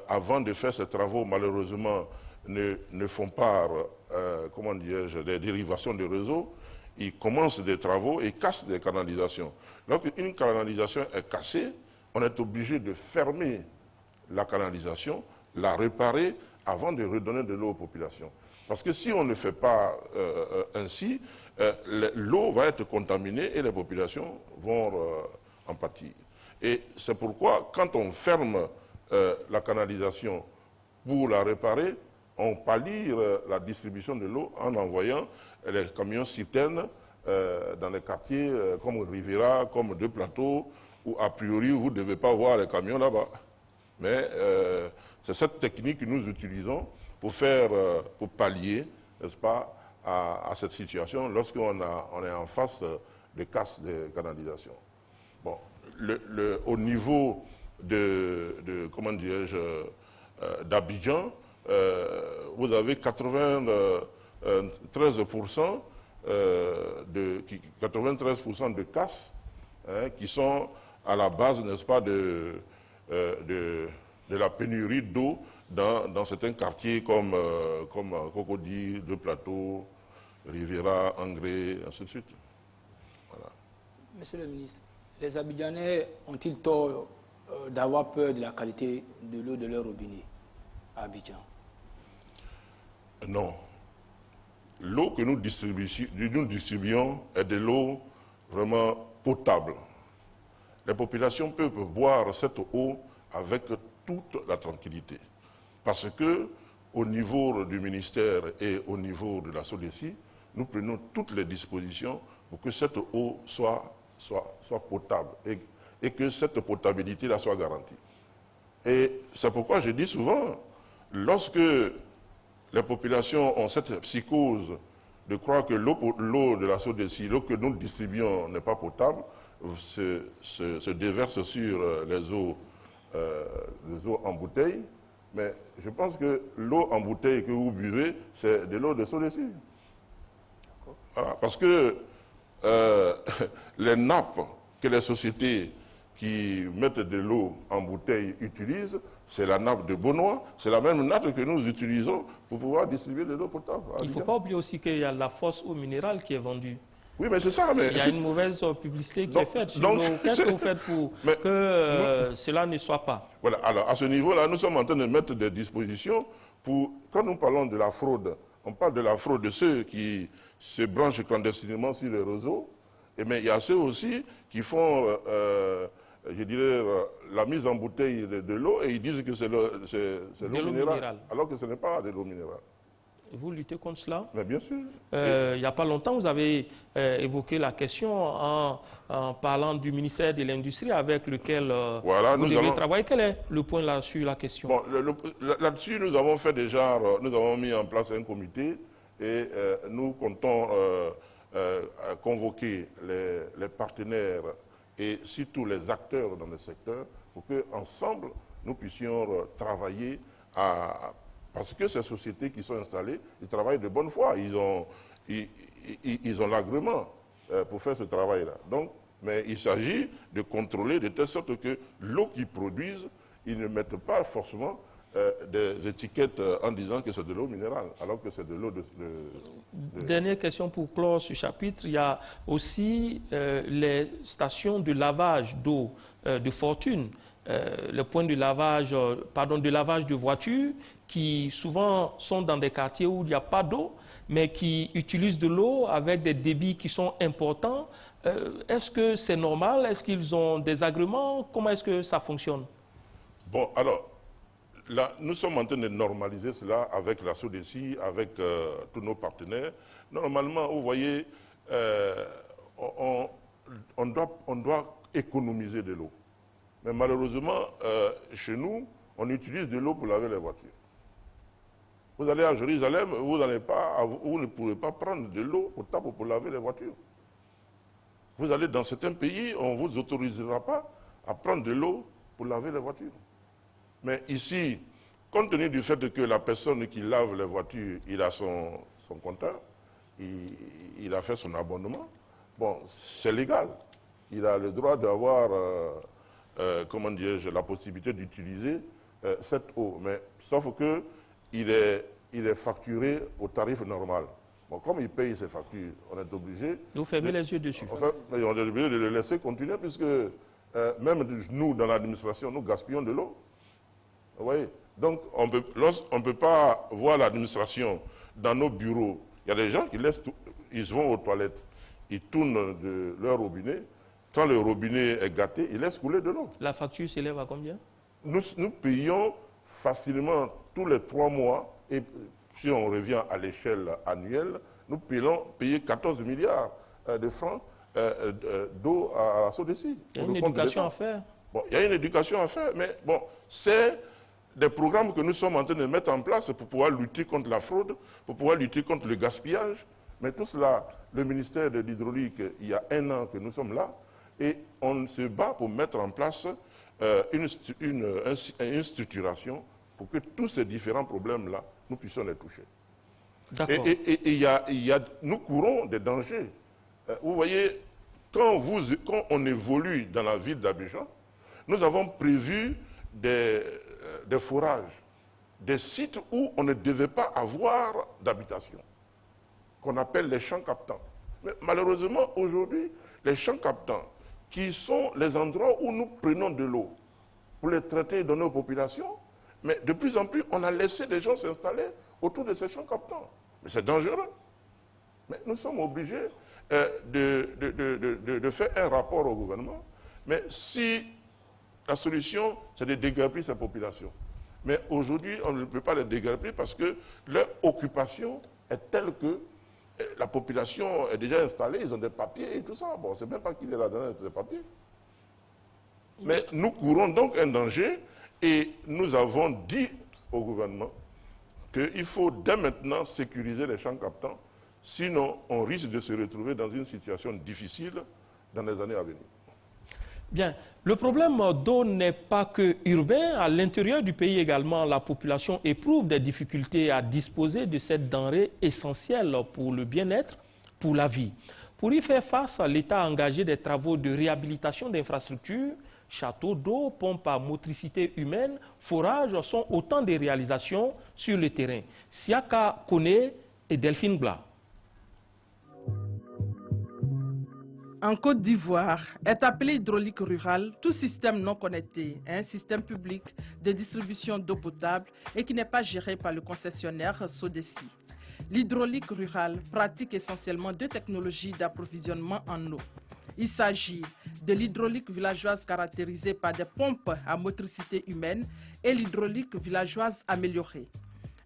[SPEAKER 3] avant de faire ces travaux, malheureusement, ne font pas, comment dirais-je, des dérivations de réseau. Ils commencent des travaux et cassent des canalisations. Lorsqu'une canalisation est cassée, on est obligé de fermer la canalisation, la réparer avant de redonner de l'eau aux populations. Parce que si on ne fait pas ainsi, l'eau va être contaminée et les populations vont en pâtir. Et c'est pourquoi, quand on ferme la canalisation pour la réparer, on pallie la distribution de l'eau en envoyant les camions citernes dans les quartiers comme Riviera, comme Deux Plateaux, où a priori vous ne devez pas voir les camions là-bas. Mais c'est cette technique que nous utilisons pour pallier, n'est-ce pas, à cette situation lorsqu'on est en face de casse des canalisations. Bon, au niveau comment dirais-je, d'Abidjan, vous avez 93% de casses qui sont à la base, n'est-ce pas, de la pénurie d'eau dans certains quartiers comme Cocody, Deux Plateaux, Riviera, Angré, ainsi de suite. Voilà.
[SPEAKER 11] Monsieur le ministre, les Abidjanais ont-ils tort d'avoir peur de la qualité de l'eau de leur robinet à Abidjan?
[SPEAKER 3] Non. L'eau que nous distribuons est de l'eau vraiment potable. Les populations peuvent boire cette eau avec toute la tranquillité. Parce que, au niveau du ministère et au niveau de la SODECI, nous prenons toutes les dispositions pour que cette eau soit potable et que cette potabilité-là soit garantie. Et c'est pourquoi je dis souvent, lorsque les populations ont cette psychose de croire que l'eau de la SODECI, l'eau que nous distribuons n'est pas potable, se déverse sur les eaux en bouteille. Mais je pense que l'eau en bouteille que vous buvez, c'est de l'eau de SODECI. Voilà, parce que les nappes que les sociétés qui mettent de l'eau en bouteille utilisent, c'est la nappe de Benoît, c'est la même nappe que nous utilisons pour pouvoir distribuer de l'eau potable.
[SPEAKER 1] Il ne faut pas oublier aussi qu'il y a la fausse eau minérale qui est vendue.
[SPEAKER 3] Oui, mais c'est ça. Mais
[SPEAKER 1] il y a une mauvaise publicité qui est faite. Qu'est-ce que vous faites pour que cela ne soit pas? Voilà,
[SPEAKER 3] alors à ce niveau-là, nous sommes en train de mettre des dispositions pour, quand nous parlons de la fraude, on parle de la fraude de ceux qui se branchent clandestinement sur les réseaux, mais il y a ceux aussi qui font, je dirais, la mise en bouteille de l'eau et ils disent que c'est l'eau minérale, alors que ce n'est pas de l'eau minérale.
[SPEAKER 1] Vous luttez contre cela?
[SPEAKER 3] Mais bien sûr.
[SPEAKER 1] Il n'y a pas longtemps, vous avez évoqué la question en parlant du ministère de l'Industrie avec lequel vous devez travailler. Quel est le point là sur la question?
[SPEAKER 3] Bon, là-dessus, nous avons fait déjà, nous avons mis en place un comité et nous comptons convoquer les partenaires et surtout les acteurs dans le secteur pour qu'ensemble, nous puissions travailler parce que ces sociétés qui sont installées, ils travaillent de bonne foi. Ils ont l'agrément pour faire ce travail-là. Donc, mais il s'agit de contrôler de telle sorte que l'eau qu'ils produisent, ils ne mettent pas forcément des étiquettes en disant que c'est de l'eau minérale, alors que c'est de l'eau de...
[SPEAKER 1] Dernière question pour clore ce chapitre. Il y a aussi les stations de lavage d'eau de fortune. Les points de lavage, de lavage de voitures qui souvent sont dans des quartiers où il n'y a pas d'eau, mais qui utilisent de l'eau avec des débits qui sont importants. Est-ce que c'est normal? Est-ce qu'ils ont des agréments? Comment est-ce que ça fonctionne? Bon,
[SPEAKER 3] alors, là, nous sommes en train de normaliser cela avec la SODECI, avec tous nos partenaires. Normalement, vous voyez, on doit économiser de l'eau. Mais malheureusement, chez nous, on utilise de l'eau pour laver les voitures. Vous allez à Jérusalem, vous ne pourrez pas prendre de l'eau potable pour laver les voitures. Vous allez dans certains pays, on ne vous autorisera pas à prendre de l'eau pour laver les voitures. Mais ici, compte tenu du fait que la personne qui lave les voitures, il a son compteur, il a fait son abonnement, bon, c'est légal. Il a le droit d'avoir... comment dirais-je, la possibilité d'utiliser cette eau. Mais sauf qu'il est facturé au tarif normal. Bon, comme il paye ses factures, on est obligé...
[SPEAKER 1] Vous fermez les yeux dessus.
[SPEAKER 3] On est obligé de le laisser continuer puisque même nous, dans l'administration, nous gaspillons de l'eau. Vous voyez? Donc, on ne peut pas voir l'administration dans nos bureaux. Il y a des gens qui laissent tout, ils vont aux toilettes, ils tournent de leur robinet. Quand le robinet est gâté, ils laissent couler de l'eau.
[SPEAKER 1] La facture s'élève à combien?
[SPEAKER 3] Nous payons facilement tous les 3 mois, et si on revient à l'échelle annuelle, nous payons 14 milliards de francs d'eau à la SODECI.
[SPEAKER 1] Il y a une éducation à faire.
[SPEAKER 3] Bon, il y a une éducation à faire, mais bon, c'est des programmes que nous sommes en train de mettre en place pour pouvoir lutter contre la fraude, pour pouvoir lutter contre le gaspillage. Mais tout cela, le ministère de l'Hydraulique, il y a 1 an que nous sommes là, et on se bat pour mettre en place une structuration pour que tous ces différents problèmes-là, nous puissions les toucher. Et nous courons des dangers. Vous voyez, quand on évolue dans la ville d'Abidjan, nous avons prévu des forages, des sites où on ne devait pas avoir d'habitation, qu'on appelle les champs captants. Mais malheureusement, aujourd'hui, les champs captants, qui sont les endroits où nous prenons de l'eau pour les traiter et donner aux populations, mais de plus en plus, on a laissé des gens s'installer autour de ces champs captants. Mais c'est dangereux. Mais nous sommes obligés de faire un rapport au gouvernement. Mais si la solution, c'est de déguerpir ces populations. Mais aujourd'hui, on ne peut pas les déguerpir parce que leur occupation est telle que la population est déjà installée, ils ont des papiers et tout ça. Bon, on ne sait même pas qui est là dedans des papiers. Mais nous courons donc un danger et nous avons dit au gouvernement qu'il faut dès maintenant sécuriser les champs captants, sinon on risque de se retrouver dans une situation difficile dans les années à venir.
[SPEAKER 1] Bien, le problème d'eau n'est pas que urbain. À l'intérieur du pays également, la population éprouve des difficultés à disposer de cette denrée essentielle pour le bien-être, pour la vie. Pour y faire face, l'État a engagé des travaux de réhabilitation d'infrastructures. Châteaux d'eau, pompes à motricité humaine, forages sont autant de réalisations sur le terrain. Siaka Kone et Delphine Bla.
[SPEAKER 4] En Côte d'Ivoire, est appelé hydraulique rurale tout système non connecté à un système public de distribution d'eau potable et qui n'est pas géré par le concessionnaire SODECI. L'hydraulique rurale pratique essentiellement 2 technologies d'approvisionnement en eau. Il s'agit de l'hydraulique villageoise caractérisée par des pompes à motricité humaine et l'hydraulique villageoise améliorée.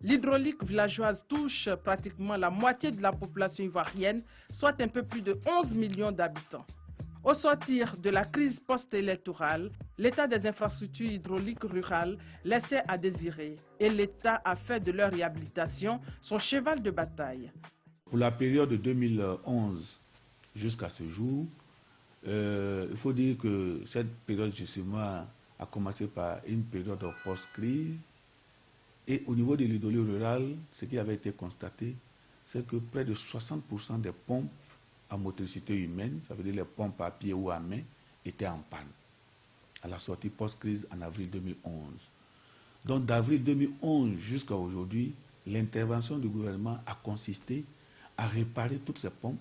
[SPEAKER 4] L'hydraulique villageoise touche pratiquement la moitié de la population ivoirienne, soit un peu plus de 11 millions d'habitants. Au sortir de la crise post-électorale, l'état des infrastructures hydrauliques rurales laissait à désirer et l'État a fait de leur réhabilitation son cheval de bataille.
[SPEAKER 13] Pour la période de 2011 jusqu'à ce jour, il faut dire que cette période justement a commencé par une période post-crise. Et au niveau de l'hydraulique rurale, ce qui avait été constaté, c'est que près de 60% des pompes à motricité humaine, ça veut dire les pompes à pied ou à main, étaient en panne à la sortie post-crise en avril 2011. Donc d'avril 2011 jusqu'à aujourd'hui, l'intervention du gouvernement a consisté à réparer toutes ces pompes.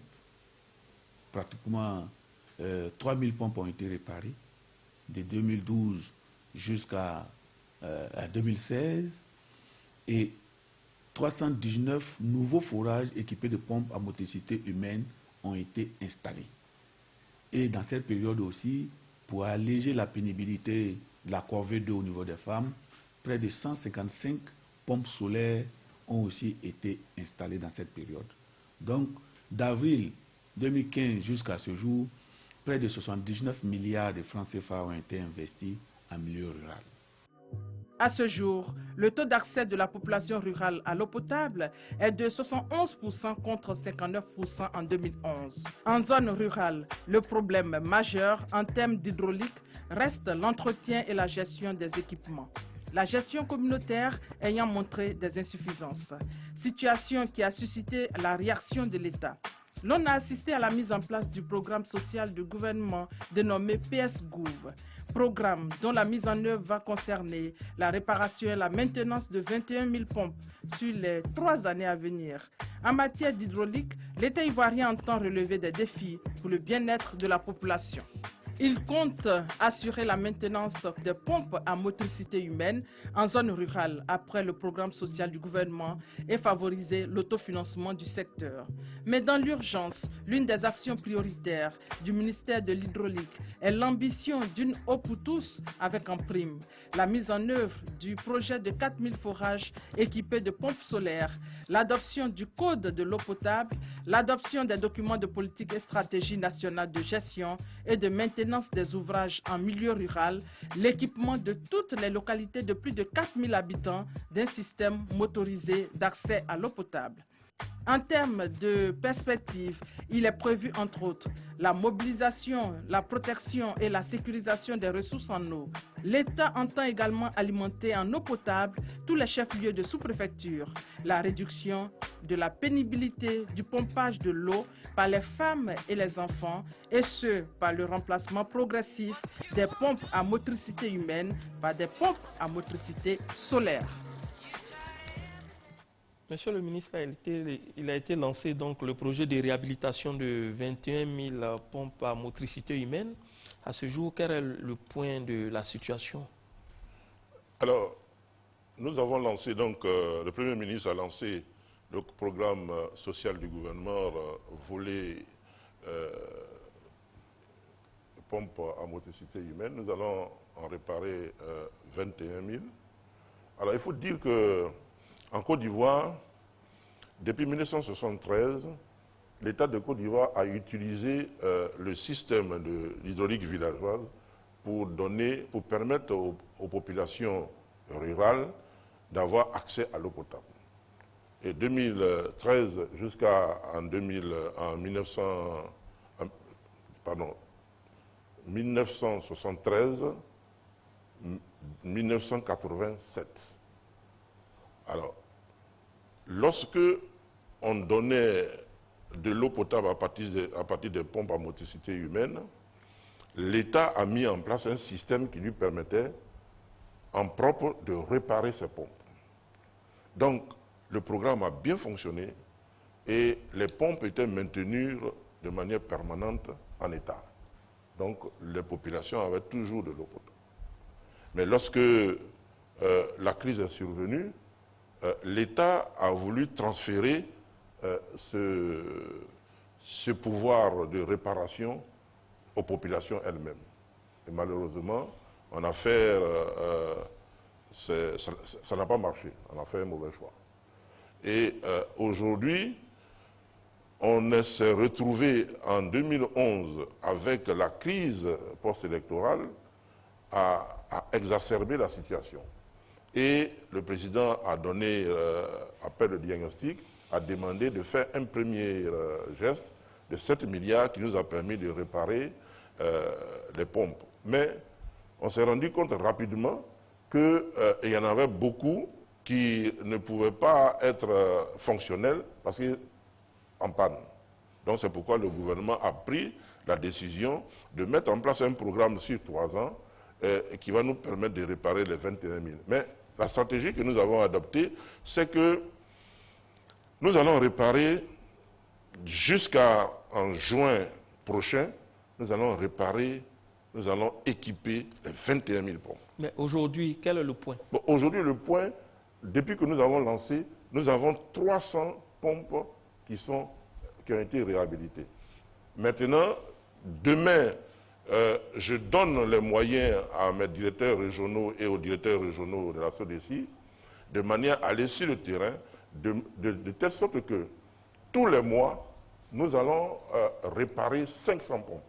[SPEAKER 13] Pratiquement 3000 pompes ont été réparées de 2012 jusqu'à 2016. Et 319 nouveaux forages équipés de pompes à motricité humaine ont été installés. Et dans cette période aussi, pour alléger la pénibilité de la corvée d'eau au niveau des femmes, près de 155 pompes solaires ont aussi été installées dans cette période. Donc, d'avril 2015 jusqu'à ce jour, près de 79 milliards de francs CFA ont été investis en milieu rural.
[SPEAKER 4] À ce jour, le taux d'accès de la population rurale à l'eau potable est de 71% contre 59% en 2011. En zone rurale, le problème majeur en termes d'hydraulique reste l'entretien et la gestion des équipements. La gestion communautaire ayant montré des insuffisances, situation qui a suscité la réaction de l'État. L'on a assisté à la mise en place du programme social du gouvernement dénommé PS-Gouv, programme dont la mise en œuvre va concerner la réparation et la maintenance de 21 000 pompes sur les 3 années à venir. En matière d'hydraulique, l'État ivoirien entend relever des défis pour le bien-être de la population. Il compte assurer la maintenance des pompes à motricité humaine en zone rurale après le programme social du gouvernement et favoriser l'autofinancement du secteur. Mais dans l'urgence, l'une des actions prioritaires du ministère de l'Hydraulique est l'ambition d'une eau pour tous avec en prime la mise en œuvre du projet de 4000 forages équipés de pompes solaires, l'adoption du code de l'eau potable, l'adoption des documents de politique et stratégie nationale de gestion et de maintenance des ouvrages en milieu rural, l'équipement de toutes les localités de plus de 4000 habitants d'un système motorisé d'accès à l'eau potable. En termes de perspective, il est prévu entre autres la mobilisation, la protection et la sécurisation des ressources en eau. L'État entend également alimenter en eau potable tous les chefs-lieux de sous-préfecture, la réduction de la pénibilité du pompage de l'eau par les femmes et les enfants, et ce, par le remplacement progressif des pompes à motricité humaine par des pompes à motricité solaire.
[SPEAKER 1] Monsieur le ministre, il a été lancé donc le projet de réhabilitation de 21 000 pompes à motricité humaine. À ce jour, quel est le point de la situation?
[SPEAKER 3] Alors, nous avons lancé, donc, le Premier ministre a lancé le programme social du gouvernement volet pompes à motricité humaine. Nous allons en réparer 21 000. Alors, il faut dire que en Côte d'Ivoire, depuis 1973, l'État de Côte d'Ivoire a utilisé le système de l'hydraulique villageoise pour permettre aux populations rurales d'avoir accès à l'eau potable. Et 2013 jusqu'à 1987. Alors, lorsque on donnait de l'eau potable à partir des pompes à motricité humaine, l'État a mis en place un système qui lui permettait en propre de réparer ces pompes. Donc, le programme a bien fonctionné et les pompes étaient maintenues de manière permanente en état. Donc, les populations avaient toujours de l'eau potable. Mais lorsque la crise est survenue, l'État a voulu transférer ce pouvoir de réparation aux populations elles-mêmes. Et malheureusement, on a fait, ça n'a pas marché, on a fait un mauvais choix. Et aujourd'hui, on s'est retrouvé en 2011 avec la crise post-électorale à exacerber la situation. Et le président a donné, après le diagnostic, a demandé de faire un premier geste de 7 milliards qui nous a permis de réparer les pompes. Mais on s'est rendu compte rapidement qu'il y en avait beaucoup qui ne pouvaient pas être fonctionnels parce qu'ils en panne. Donc c'est pourquoi le gouvernement a pris la décision de mettre en place un programme sur 3 ans qui va nous permettre de réparer les 21 000. Mais la stratégie que nous avons adoptée, c'est que nous allons réparer jusqu'en juin prochain, nous allons équiper les 21 000 pompes.
[SPEAKER 1] Mais aujourd'hui, quel est le point?
[SPEAKER 3] Bon, aujourd'hui, le point, depuis que nous avons lancé, nous avons 300 pompes qui ont été réhabilitées. Maintenant, demain, je donne les moyens à mes directeurs régionaux et aux directeurs régionaux de la SODECI de manière à aller sur le terrain de telle sorte que tous les mois, nous allons réparer 500 pompes.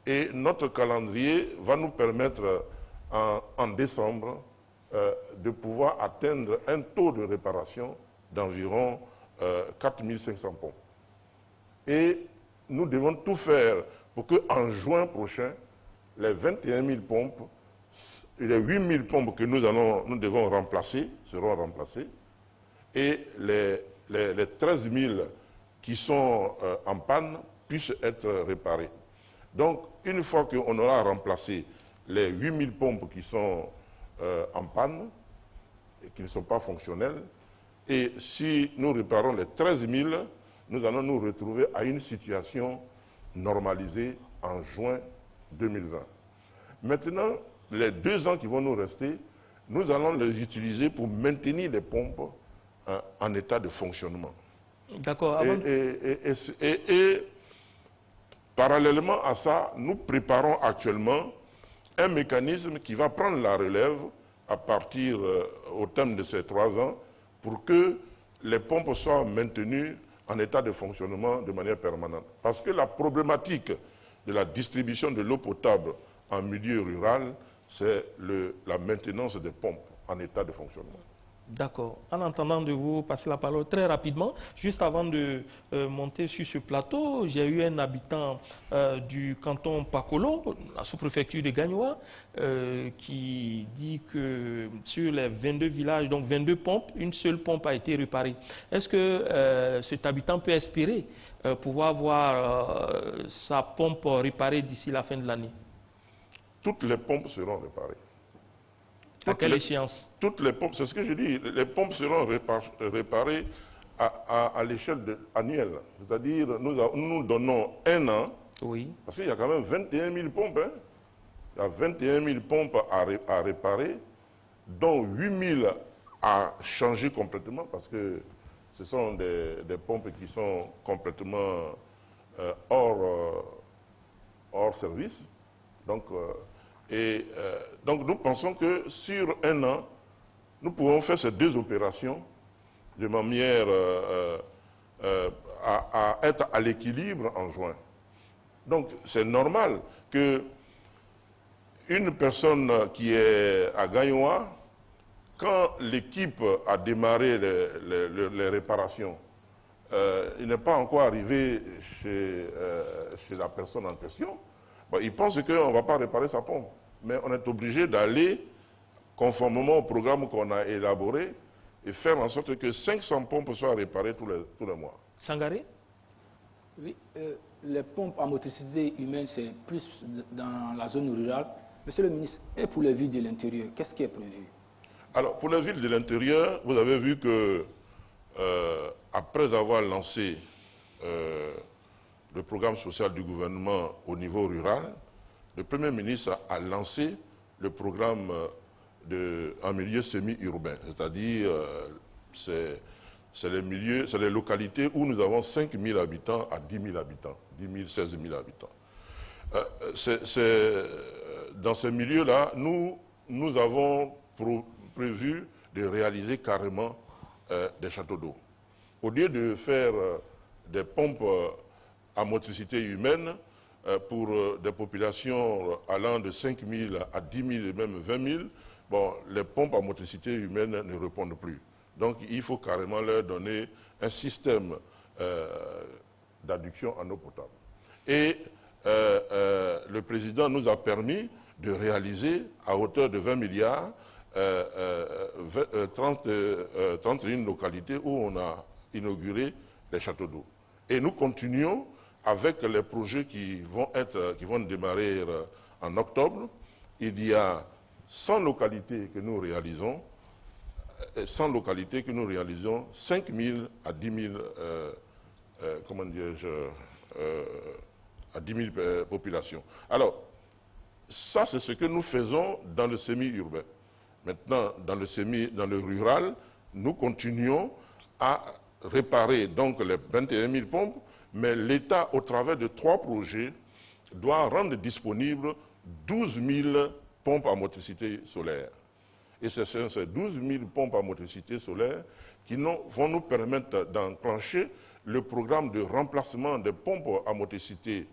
[SPEAKER 3] Et notre calendrier va nous permettre en décembre de pouvoir atteindre un taux de réparation d'environ 4500 pompes. Et nous devons tout faire pour qu'en juin prochain, les 21 000 pompes, les 8 000 pompes que nous devons remplacer, seront remplacées, et les 13 000 qui sont en panne puissent être réparées. Donc, une fois qu'on aura remplacé les 8 000 pompes qui sont en panne et qui ne sont pas fonctionnelles, et si nous réparons les 13 000, nous allons nous retrouver à une situation normalisée en juin 2020. Maintenant, les 2 ans qui vont nous rester, nous allons les utiliser pour maintenir les pompes en état de fonctionnement.
[SPEAKER 1] D'accord.
[SPEAKER 3] Et parallèlement à ça, nous préparons actuellement un mécanisme qui va prendre la relève à partir au terme de ces 3 ans pour que les pompes soient maintenues en état de fonctionnement de manière permanente. Parce que la problématique de la distribution de l'eau potable en milieu rural, c'est la maintenance des pompes en état de fonctionnement.
[SPEAKER 1] D'accord. En entendant de vous passer la parole très rapidement, juste avant de monter sur ce plateau, j'ai eu un habitant du canton Pakolo, la sous-préfecture de Gagnoa, qui dit que sur les 22 villages, donc 22 pompes, une seule pompe a été réparée. Est-ce que cet habitant peut espérer pouvoir voir sa pompe réparée d'ici la fin de l'année?
[SPEAKER 3] Toutes les pompes seront réparées.
[SPEAKER 1] À quelle échéance?
[SPEAKER 3] Toutes les pompes, c'est ce que je dis, les pompes seront réparées à l'échelle annuelle. C'est-à-dire, nous donnons 1 an,
[SPEAKER 1] oui.
[SPEAKER 3] Parce qu'il y a quand même 21 000 pompes. Hein. Il y a 21 000 pompes à réparer, dont 8 000 à changer complètement, parce que ce sont des pompes qui sont complètement hors service. Donc, donc nous pensons que sur 1 an, nous pouvons faire ces 2 opérations de manière à être à l'équilibre en juin. Donc c'est normal que une personne qui est à Gagnoa, quand l'équipe a démarré les réparations, il n'est pas encore arrivé chez la personne en question, bon, il pense qu'on ne va pas réparer sa pompe. Mais on est obligé d'aller conformément au programme qu'on a élaboré et faire en sorte que 500 pompes soient réparées tous les mois.
[SPEAKER 1] Sangaré?
[SPEAKER 11] Oui, les pompes à motricité humaine, c'est plus dans la zone rurale. Monsieur le ministre, et pour les villes de l'intérieur, qu'est-ce qui est prévu?
[SPEAKER 3] Alors, pour les villes de l'intérieur, vous avez vu que, après avoir lancé le programme social du gouvernement au niveau rural, le Premier ministre a lancé le programme en milieu semi-urbain, c'est-à-dire c'est les localités où nous avons 5 000 habitants à 10 000 habitants, 10 000, 16 000 habitants. Dans ces milieux-là, nous avons prévu de réaliser carrément des châteaux d'eau. Au lieu de faire des pompes à motricité humaine, pour des populations allant de 5 000 à 10 000 et même 20 000, bon, les pompes à motricité humaine ne répondent plus. Donc il faut carrément leur donner un système d'adduction en eau potable. Et le président nous a permis de réaliser à hauteur de 20 milliards 31 localités où on a inauguré les châteaux d'eau. Et nous continuons avec les projets qui vont démarrer en octobre. Il y a 100 localités que nous réalisons, 5 000 à 10 000, comment dirais-je, à 10 000 populations. Alors, ça c'est ce que nous faisons dans le semi-urbain. Maintenant, dans le rural, nous continuons à réparer donc les 21 000 pompes, mais l'État, au travers de 3 projets, doit rendre disponibles 12 000 pompes à motricité solaire. Et ce sont ces 12 000 pompes à motricité solaire qui vont nous permettre d'enclencher le programme de remplacement des pompes à motricité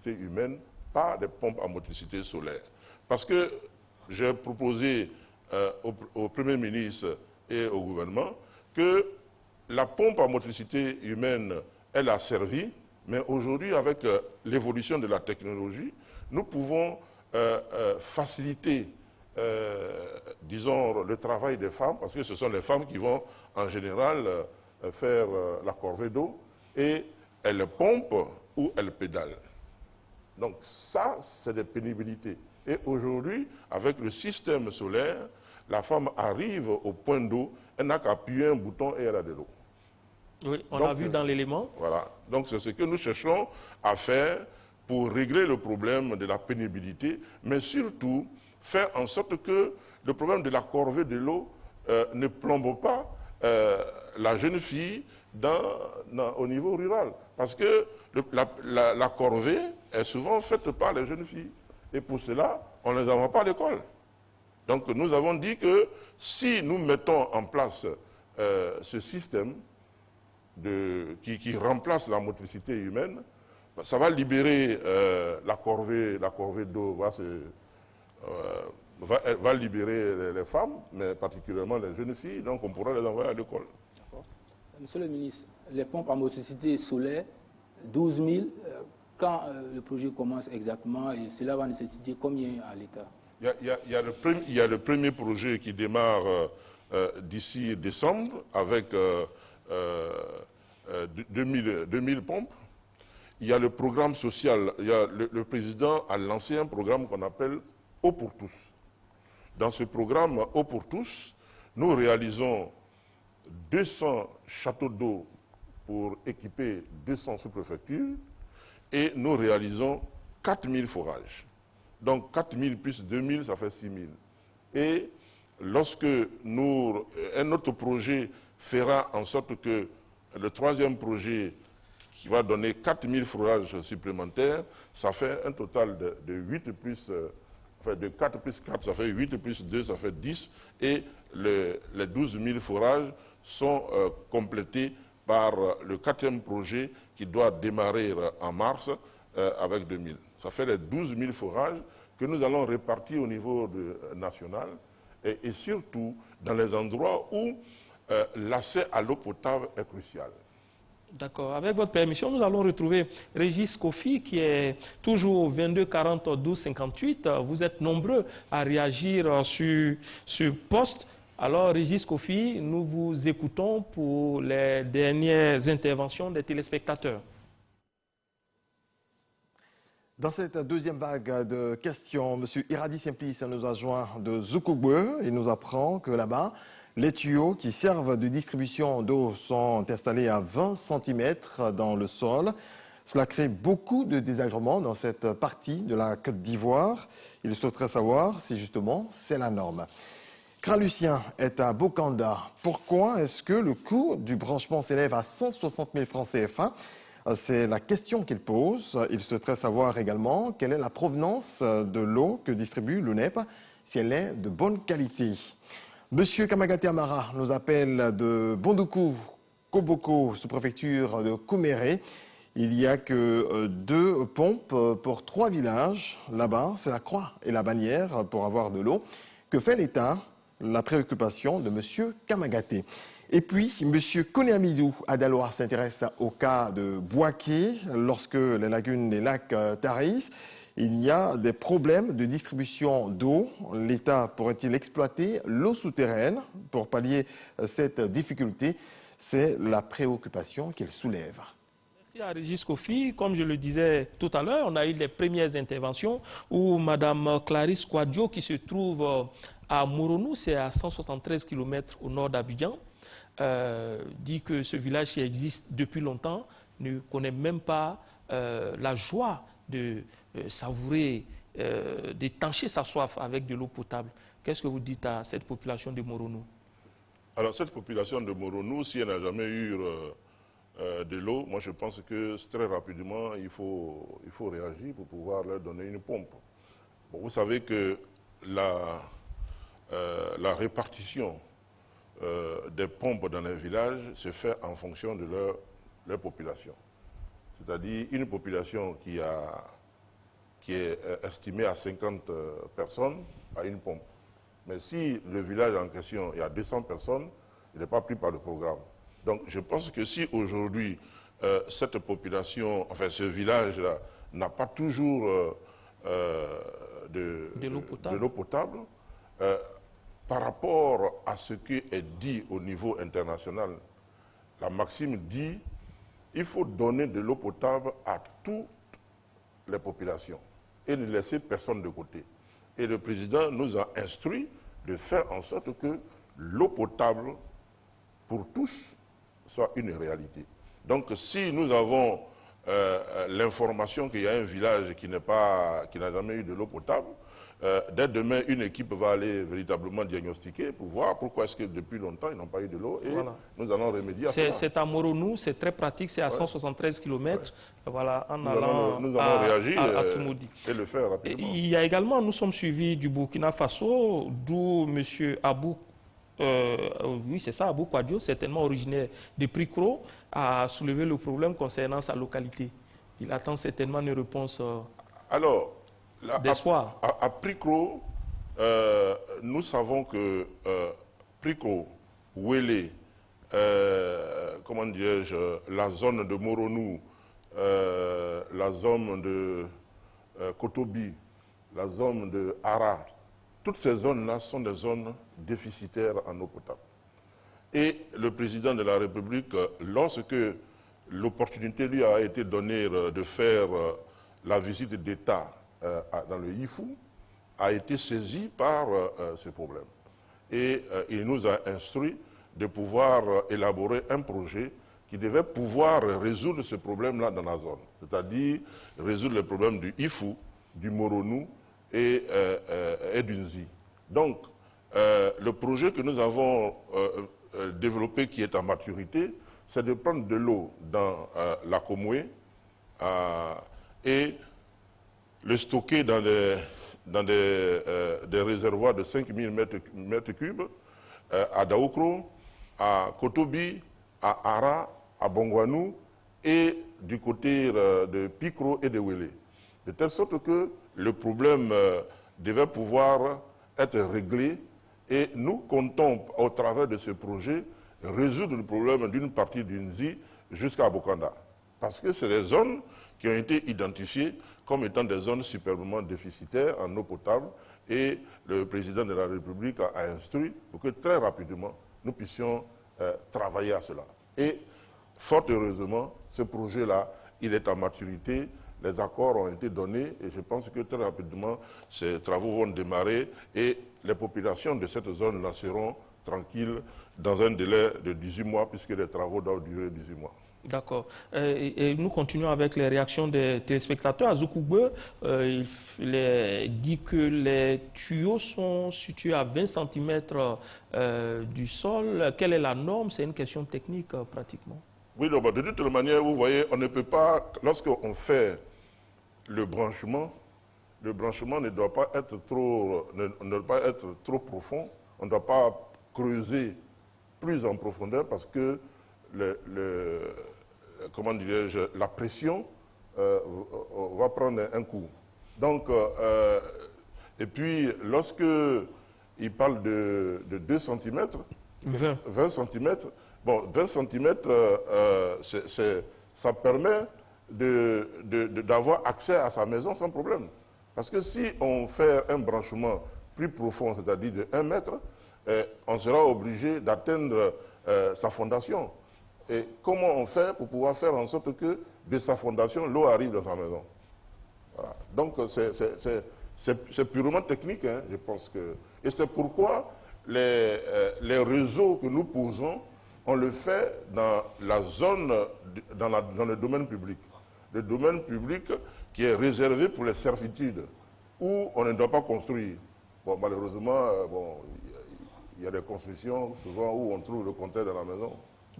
[SPEAKER 3] humaine par des pompes à motricité solaire. Parce que j'ai proposé au Premier ministre et au gouvernement que la pompe à motricité humaine, elle a servi, mais aujourd'hui, avec l'évolution de la technologie, nous pouvons faciliter, disons, le travail des femmes, parce que ce sont les femmes qui vont, en général, faire la corvée d'eau, et elles pompent ou elles pédalent. Donc ça, c'est des pénibilités. Et aujourd'hui, avec le système solaire, la femme arrive au point d'eau, elle n'a qu'à appuyer un bouton et elle a de l'eau.
[SPEAKER 1] Oui, on l'a vu dans l'élément.
[SPEAKER 3] Voilà. Donc c'est ce que nous cherchons à faire pour régler le problème de la pénibilité, mais surtout faire en sorte que le problème de la corvée de l'eau ne plombe pas la jeune fille au niveau rural. Parce que la corvée est souvent faite par les jeunes filles. Et pour cela, on ne les envoie pas à l'école. Donc nous avons dit que si nous mettons en place ce système qui remplace la motricité humaine, ça va libérer la corvée d'eau, va libérer les femmes, mais particulièrement les jeunes filles, donc on pourra les envoyer à l'école.
[SPEAKER 11] Monsieur le ministre, les pompes à motricité solaire, 12 000, quand le projet commence exactement, et cela va nécessiter combien à l'État?
[SPEAKER 3] Il y a le premier projet qui démarre d'ici décembre avec 2000 pompes. Il y a le programme social, le président a lancé un programme qu'on appelle Eau pour tous. Dans ce programme Eau pour tous, nous réalisons 200 châteaux d'eau pour équiper 200 sous-préfectures et nous réalisons 4000 forages. Donc 4000 plus 2000, ça fait 6000. Et lorsque un autre projet fera en sorte que le troisième projet qui va donner 4000 forages supplémentaires, ça fait un total de 8 plus, de 4 plus 4, ça fait 8 plus 2, ça fait 10. Et les 12 000 forages sont complétés par le quatrième projet qui doit démarrer en mars avec 2000. Ça fait les 12 000 forages que nous allons répartir au niveau national et surtout dans les endroits où l'accès à l'eau potable est crucial.
[SPEAKER 1] D'accord. Avec votre permission, nous allons retrouver Régis Kofi qui est toujours au 22 40 12 58. Vous êtes nombreux à réagir sur ce poste. Alors, Régis Kofi, nous vous écoutons pour les dernières interventions des téléspectateurs.
[SPEAKER 12] Dans cette deuxième vague de questions, M. Iradi Simplice nous a joint de Zoukougbe et nous apprend que là-bas, les tuyaux qui servent de distribution d'eau sont installés à 20 cm dans le sol. Cela crée beaucoup de désagréments dans cette partie de la Côte d'Ivoire. Il souhaiterait savoir si justement c'est la norme. Lucien est à Bokanda. Pourquoi est-ce que le coût du branchement s'élève à 160 000 francs CFA? C'est la question qu'il pose. Il souhaiterait savoir également quelle est la provenance de l'eau que distribue l'UNEP, si elle est de bonne qualité. Monsieur Kamagate Amara nous appelle de Bondoukou, Koboko, sous-préfecture de Kouméré. Il n'y a que 2 pompes pour 3 villages. Là-bas, c'est la Croix et la Bannière pour avoir de l'eau. Que fait l'État? La préoccupation de monsieur Kamagate. Et puis, M. Konéamidou Adaloa s'intéresse au cas de Boaké. Lorsque les lagunes des lacs tarissent, il y a des problèmes de distribution d'eau. L'État pourrait-il exploiter l'eau souterraine pour pallier cette difficulté? C'est la préoccupation qu'il soulève.
[SPEAKER 1] Merci à Régis Kofi. Comme je le disais tout à l'heure, on a eu les premières interventions où Mme Clarisse Kouadio, qui se trouve à Moronou, c'est à 173 km au nord d'Abidjan, dit que ce village qui existe depuis longtemps ne connaît même pas la joie de savourer, d'étancher sa soif avec de l'eau potable. Qu'est-ce que vous dites à cette population de Moronou?
[SPEAKER 3] Alors cette population de Moronou, si elle n'a jamais eu de l'eau, moi je pense que très rapidement il faut réagir pour pouvoir leur donner une pompe. Bon, vous savez que la répartition des pompes dans les villages se fait en fonction de leur population. C'est-à-dire une population qui est estimée à 50 personnes a une pompe. Mais si le village en question, il y a 200 personnes, il n'est pas pris par le programme. Donc je pense que si aujourd'hui cette population, enfin ce village-là, n'a pas toujours de l'eau potable, par rapport à ce qui est dit au niveau international, la maxime dit il faut donner de l'eau potable à toutes les populations et ne laisser personne de côté. Et le président nous a instruit de faire en sorte que l'eau potable pour tous soit une réalité. Donc si nous avons l'information qu'il y a un village qui n'a jamais eu de l'eau potable, dès demain, une équipe va aller véritablement diagnostiquer pour voir pourquoi est-ce que depuis longtemps, ils n'ont pas eu de l'eau et voilà. Nous allons remédier à cela.
[SPEAKER 1] C'est à Moronou, c'est très pratique, c'est à 173 km, voilà, en
[SPEAKER 3] nous allons réagir
[SPEAKER 1] à Toumoudi.
[SPEAKER 3] Et le faire rapidement.
[SPEAKER 1] Il y a également, nous sommes suivis du Burkina Faso, d'où M. Abou, oui c'est ça, Abou Kwadjo, certainement originaire de Pricro, a soulevé le problème concernant sa localité. Il attend certainement une réponse d'espoir.
[SPEAKER 3] À Pricro, nous savons que Pricro, Ouélé, comment dirais-je, la zone de Moronou, la zone de Kotobi, la zone de Hara, toutes ces zones-là sont des zones déficitaires en eau potable. Et le président de la République, lorsque l'opportunité lui a été donnée de faire la visite d'État dans le Yifou, a été saisi par ce problème. Et il nous a instruit de pouvoir élaborer un projet qui devait pouvoir résoudre ce problème-là dans la zone. C'est-à-dire résoudre le problème du Yifou, du Moronou et du Nzi. Donc, le projet que nous avons développé, qui est en maturité, c'est de prendre de l'eau dans la Komoué et le stocker dans des réservoirs de 5000 mètres cubes à Daoukro, à Kotobi, à Hara, à Bongwanou et du côté de Pikro et de Wélé. De telle sorte que le problème devait pouvoir être réglé et nous comptons, au travers de ce projet, résoudre le problème d'une partie du Nzi jusqu'à Bokanda. Parce que c'est des zones qui ont été identifiées comme étant des zones superbement déficitaires en eau potable et le président de la République a instruit pour que très rapidement nous puissions travailler à cela. Et fort heureusement, ce projet-là, il est en maturité, les accords ont été donnés et je pense que très rapidement, ces travaux vont démarrer et les populations de cette zone-là seront tranquilles dans un délai de 18 mois puisque les travaux doivent durer 18 mois.
[SPEAKER 1] D'accord. Et nous continuons avec les réactions des téléspectateurs. Azoukoube, il dit que les tuyaux sont situés à 20 cm du sol. Quelle est la norme? C'est une question technique pratiquement.
[SPEAKER 3] Oui, donc, de toute manière, vous voyez, on ne peut pas, lorsqu'on fait le branchement ne doit pas être trop profond. On ne doit pas creuser plus en profondeur parce que comment dirais-je, la pression va prendre un coup. Donc, et puis, lorsque il parle de 2 cm, 20 cm, bon, 20 cm, ça permet d'avoir accès à sa maison sans problème. Parce que si on fait un branchement plus profond, c'est-à-dire de 1 mètre, on sera obligé d'atteindre sa fondation. Et comment on fait pour pouvoir faire en sorte que de sa fondation, l'eau arrive dans sa maison? Voilà. Donc c'est purement technique, hein, je pense que... Et c'est pourquoi les réseaux que nous posons, on le fait dans la zone, dans le domaine public. Le domaine public qui est réservé pour les servitudes, où on ne doit pas construire. Bon, malheureusement, il y a des constructions souvent où on trouve le compteur dans la maison.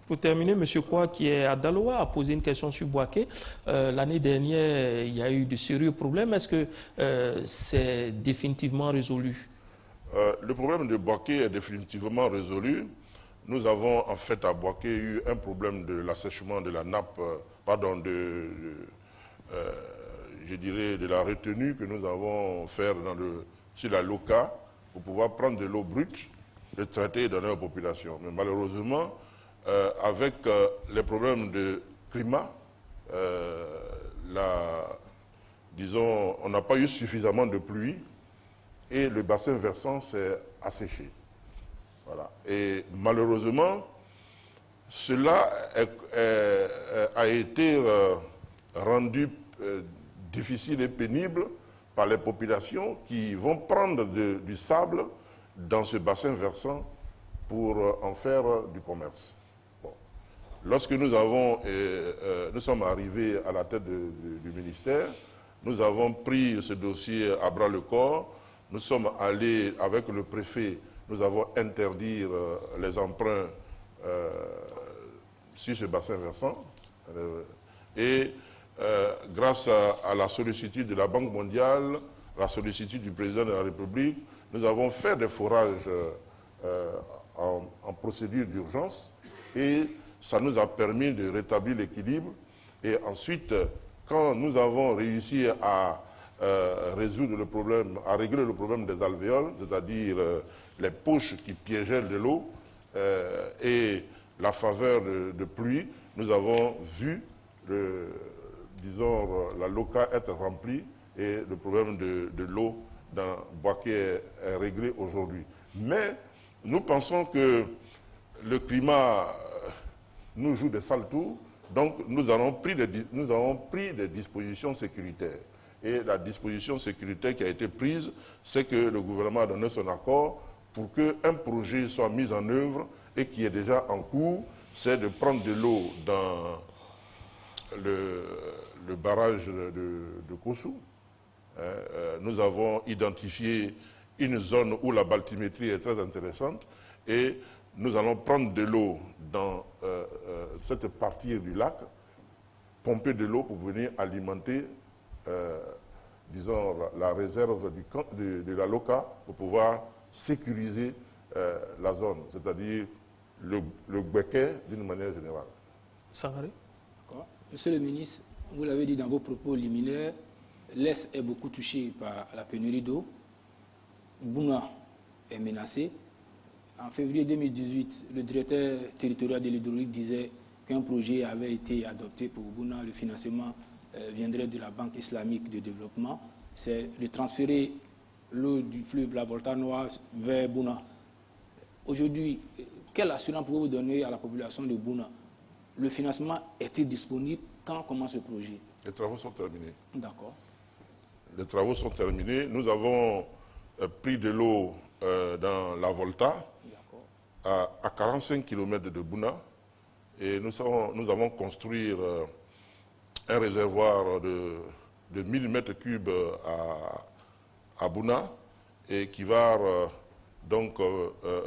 [SPEAKER 1] Pour terminer, M. Kwa, qui est à Daloa, a posé une question sur Boaké. L'année dernière, il y a eu de sérieux problèmes. Est-ce que c'est définitivement résolu?
[SPEAKER 3] Le problème de Boaké est définitivement résolu. Nous avons en fait à Boaké eu un problème de l'assèchement de la nappe, je dirais de la retenue que nous avons fait sur la Loka pour pouvoir prendre de l'eau brute, le traiter et donner aux populations. Mais malheureusement, avec les problèmes de climat, disons, on n'a pas eu suffisamment de pluie et le bassin versant s'est asséché. Voilà. Et malheureusement, cela a été rendu difficile et pénible par les populations qui vont prendre du sable dans ce bassin versant pour en faire du commerce. Bon. lorsque nous sommes arrivés à la tête du ministère, nous avons pris ce dossier à bras-le-corps. Nous sommes allés avec le préfet, nous avons interdit les emprunts sur ce bassin versant. Et grâce à la sollicitude de la Banque mondiale, la sollicitude du président de la République, nous avons fait des forages en procédure d'urgence et ça nous a permis de rétablir l'équilibre. Et ensuite, quand nous avons réussi à résoudre le problème, à régler le problème des alvéoles, c'est-à-dire les poches qui piégeaient de l'eau et la faveur de pluie, nous avons vu la Loka être remplie et le problème de l'eau dans Boaké est réglé aujourd'hui. Mais nous pensons que le climat nous joue des sales tours, donc nous avons pris des dispositions sécuritaires. Et la disposition sécuritaire qui a été prise, c'est que le gouvernement a donné son accord pour qu'un projet soit mis en œuvre et qui est déjà en cours, c'est de prendre de l'eau dans le barrage de Kossou. Nous avons identifié une zone où la baltimétrie est très intéressante et nous allons prendre de l'eau dans cette partie du lac, pomper de l'eau pour venir alimenter, disons, la réserve de la Loka pour pouvoir sécuriser la zone, c'est-à-dire le Gbeke d'une manière générale.
[SPEAKER 1] Sangaré.
[SPEAKER 11] Monsieur le ministre, vous l'avez dit dans vos propos liminaires, l'Est est beaucoup touché par la pénurie d'eau. Bouna est menacé. En février 2018, le directeur territorial de l'hydraulique disait qu'un projet avait été adopté pour Bouna. Le financement viendrait de la Banque islamique de développement. C'est de transférer l'eau du fleuve La Volta Noire vers Bouna. Aujourd'hui, quelle assurance pouvez-vous donner à la population de Bouna? Le financement est-il disponible? Quand commence le projet?
[SPEAKER 3] Les travaux sont terminés.
[SPEAKER 11] D'accord.
[SPEAKER 3] Les travaux sont terminés. Nous avons pris de l'eau dans la Volta, à 45 km de Bouna, et nous avons construit un réservoir de 1000 m3 à Bouna, et qui va donc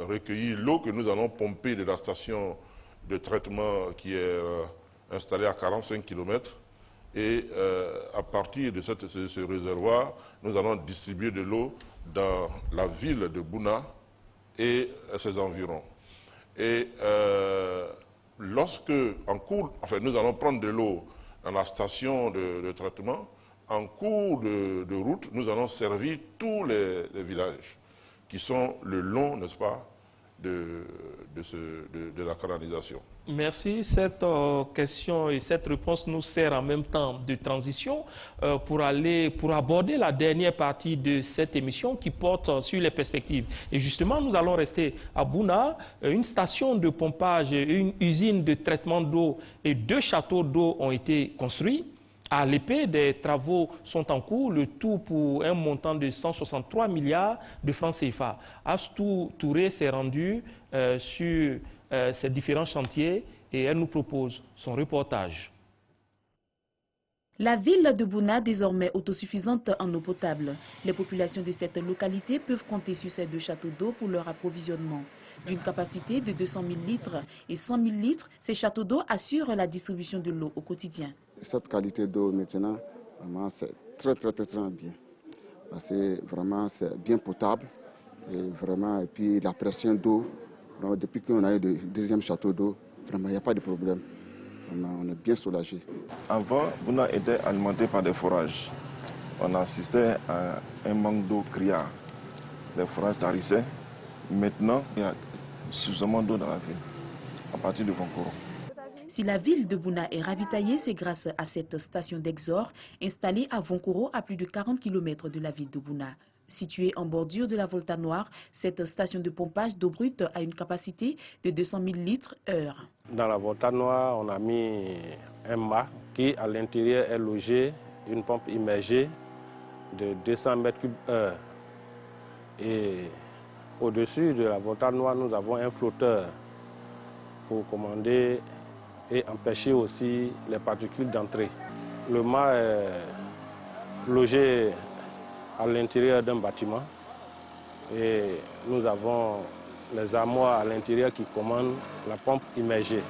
[SPEAKER 3] recueillir l'eau que nous allons pomper de la station de traitement qui est installée à 45 km. Et à partir de ce réservoir, nous allons distribuer de l'eau dans la ville de Bouna et ses environs. Et nous allons prendre de l'eau dans la station de traitement. En cours de route, nous allons servir tous les villages qui sont le long, n'est-ce pas, de la canalisation.
[SPEAKER 1] Merci. Cette question et cette réponse nous sert en même temps de transition pour aborder la dernière partie de cette émission qui porte sur les perspectives. Et justement, nous allons rester à Bouna. Une station de pompage, une usine de traitement d'eau et 2 châteaux d'eau ont été construits. À l'épée, des travaux sont en cours, le tout pour un montant de 163 milliards de francs CFA. Astou Touré s'est rendu sur ces différents chantiers et elle nous propose son reportage.
[SPEAKER 14] La ville de Bouna, désormais autosuffisante en eau potable. Les populations de cette localité peuvent compter sur ces 2 châteaux d'eau pour leur approvisionnement. D'une capacité de 200 000 litres et 100 000 litres, ces châteaux d'eau assurent la distribution de l'eau au quotidien.
[SPEAKER 15] Cette qualité d'eau maintenant, vraiment c'est très bien. Parce que vraiment c'est bien potable et puis la pression d'eau, depuis qu'on a eu le 2e château d'eau, vraiment il n'y a pas de problème. On est bien soulagé.
[SPEAKER 9] Avant, Bouna était alimenté par des forages. On assistait à un manque d'eau criard. Les forages tarissaient. Maintenant, il y a suffisamment d'eau dans la ville, à partir de Vonkoro.
[SPEAKER 14] Si la ville de Bouna est ravitaillée, c'est grâce à cette station d'exor installée à Vonkoro, à plus de 40 km de la ville de Bouna. Située en bordure de la Volta Noire, cette station de pompage d'eau brute a une capacité de 200 000 litres heure.
[SPEAKER 16] Dans la Volta Noire, on a mis un mât qui, à l'intérieur, est logé une pompe immergée de 200 m3 heure. Et au-dessus de la Volta Noire, nous avons un flotteur pour commander et empêcher aussi les particules d'entrer. Le mât est logé à l'intérieur d'un bâtiment et nous avons les armoires à l'intérieur qui commandent la pompe immergée.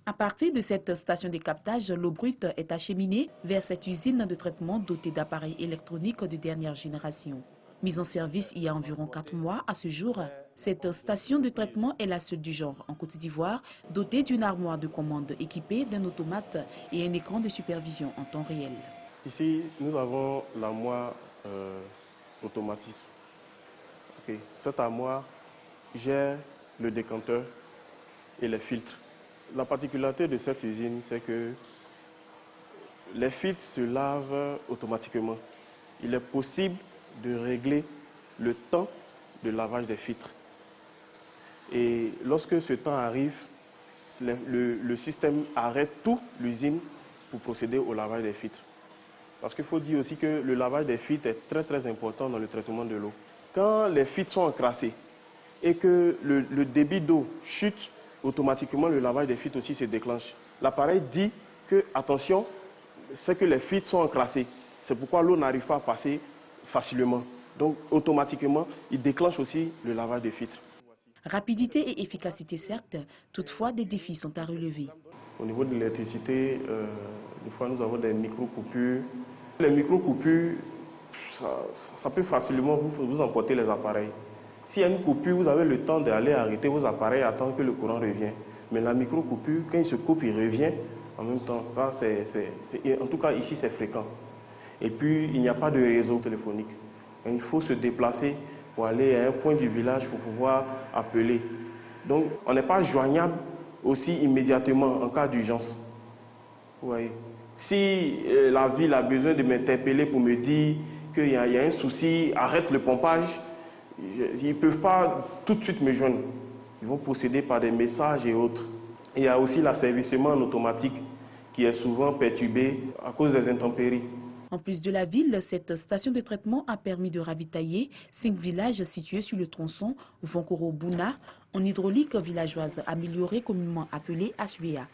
[SPEAKER 14] À partir de cette station de captage, l'eau brute est acheminée vers cette usine de traitement dotée d'appareils électroniques de dernière génération. Mise en service il y a environ 4 mois, à ce jour, cette station de traitement est la seule du genre en Côte d'Ivoire, dotée d'une armoire de commande équipée d'un automate et un écran de supervision en temps réel.
[SPEAKER 17] Ici, nous avons l'armoire automatisme. Cette armoire gère le décanteur et les filtres. La particularité de cette usine, c'est que les filtres se lavent automatiquement. Il est possible de régler le temps de lavage des filtres. Et lorsque ce temps arrive, le système arrête toute l'usine pour procéder au lavage des filtres. Parce qu'il faut dire aussi que le lavage des filtres est très important dans le traitement de l'eau. Quand les filtres sont encrassés et que le débit d'eau chute, automatiquement le lavage des filtres aussi se déclenche. L'appareil dit que, attention, c'est que les filtres sont encrassés. C'est pourquoi l'eau n'arrive pas à passer facilement. Donc automatiquement, il déclenche aussi le lavage des filtres.
[SPEAKER 14] Rapidité et efficacité certes, toutefois des défis sont à relever.
[SPEAKER 17] Au niveau de l'électricité, des fois nous avons des micro-coupures. Les micro-coupures, ça peut facilement vous emporter les appareils. S'il y a une coupure, vous avez le temps d'aller arrêter vos appareils et attendre que le courant revienne. Mais la micro-coupure, quand il se coupe, il revient en même temps. Ça, en tout cas, ici, c'est fréquent. Et puis, il n'y a pas de réseau téléphonique. Il faut se déplacer pour aller à un point du village pour pouvoir appeler. Donc, on n'est pas joignable aussi immédiatement en cas d'urgence. Vous voyez. Si la ville a besoin de m'interpeller pour me dire qu'il y a un souci, arrête le pompage, ils ne peuvent pas tout de suite me joindre. Ils vont procéder par des messages et autres. Et il y a aussi l'asservissement en automatique qui est souvent perturbé à cause des intempéries.
[SPEAKER 14] En plus de la ville, cette station de traitement a permis de ravitailler 5 villages situés sur le tronçon Vonkoro-Bouna, en hydraulique villageoise améliorée communément appelée HVA.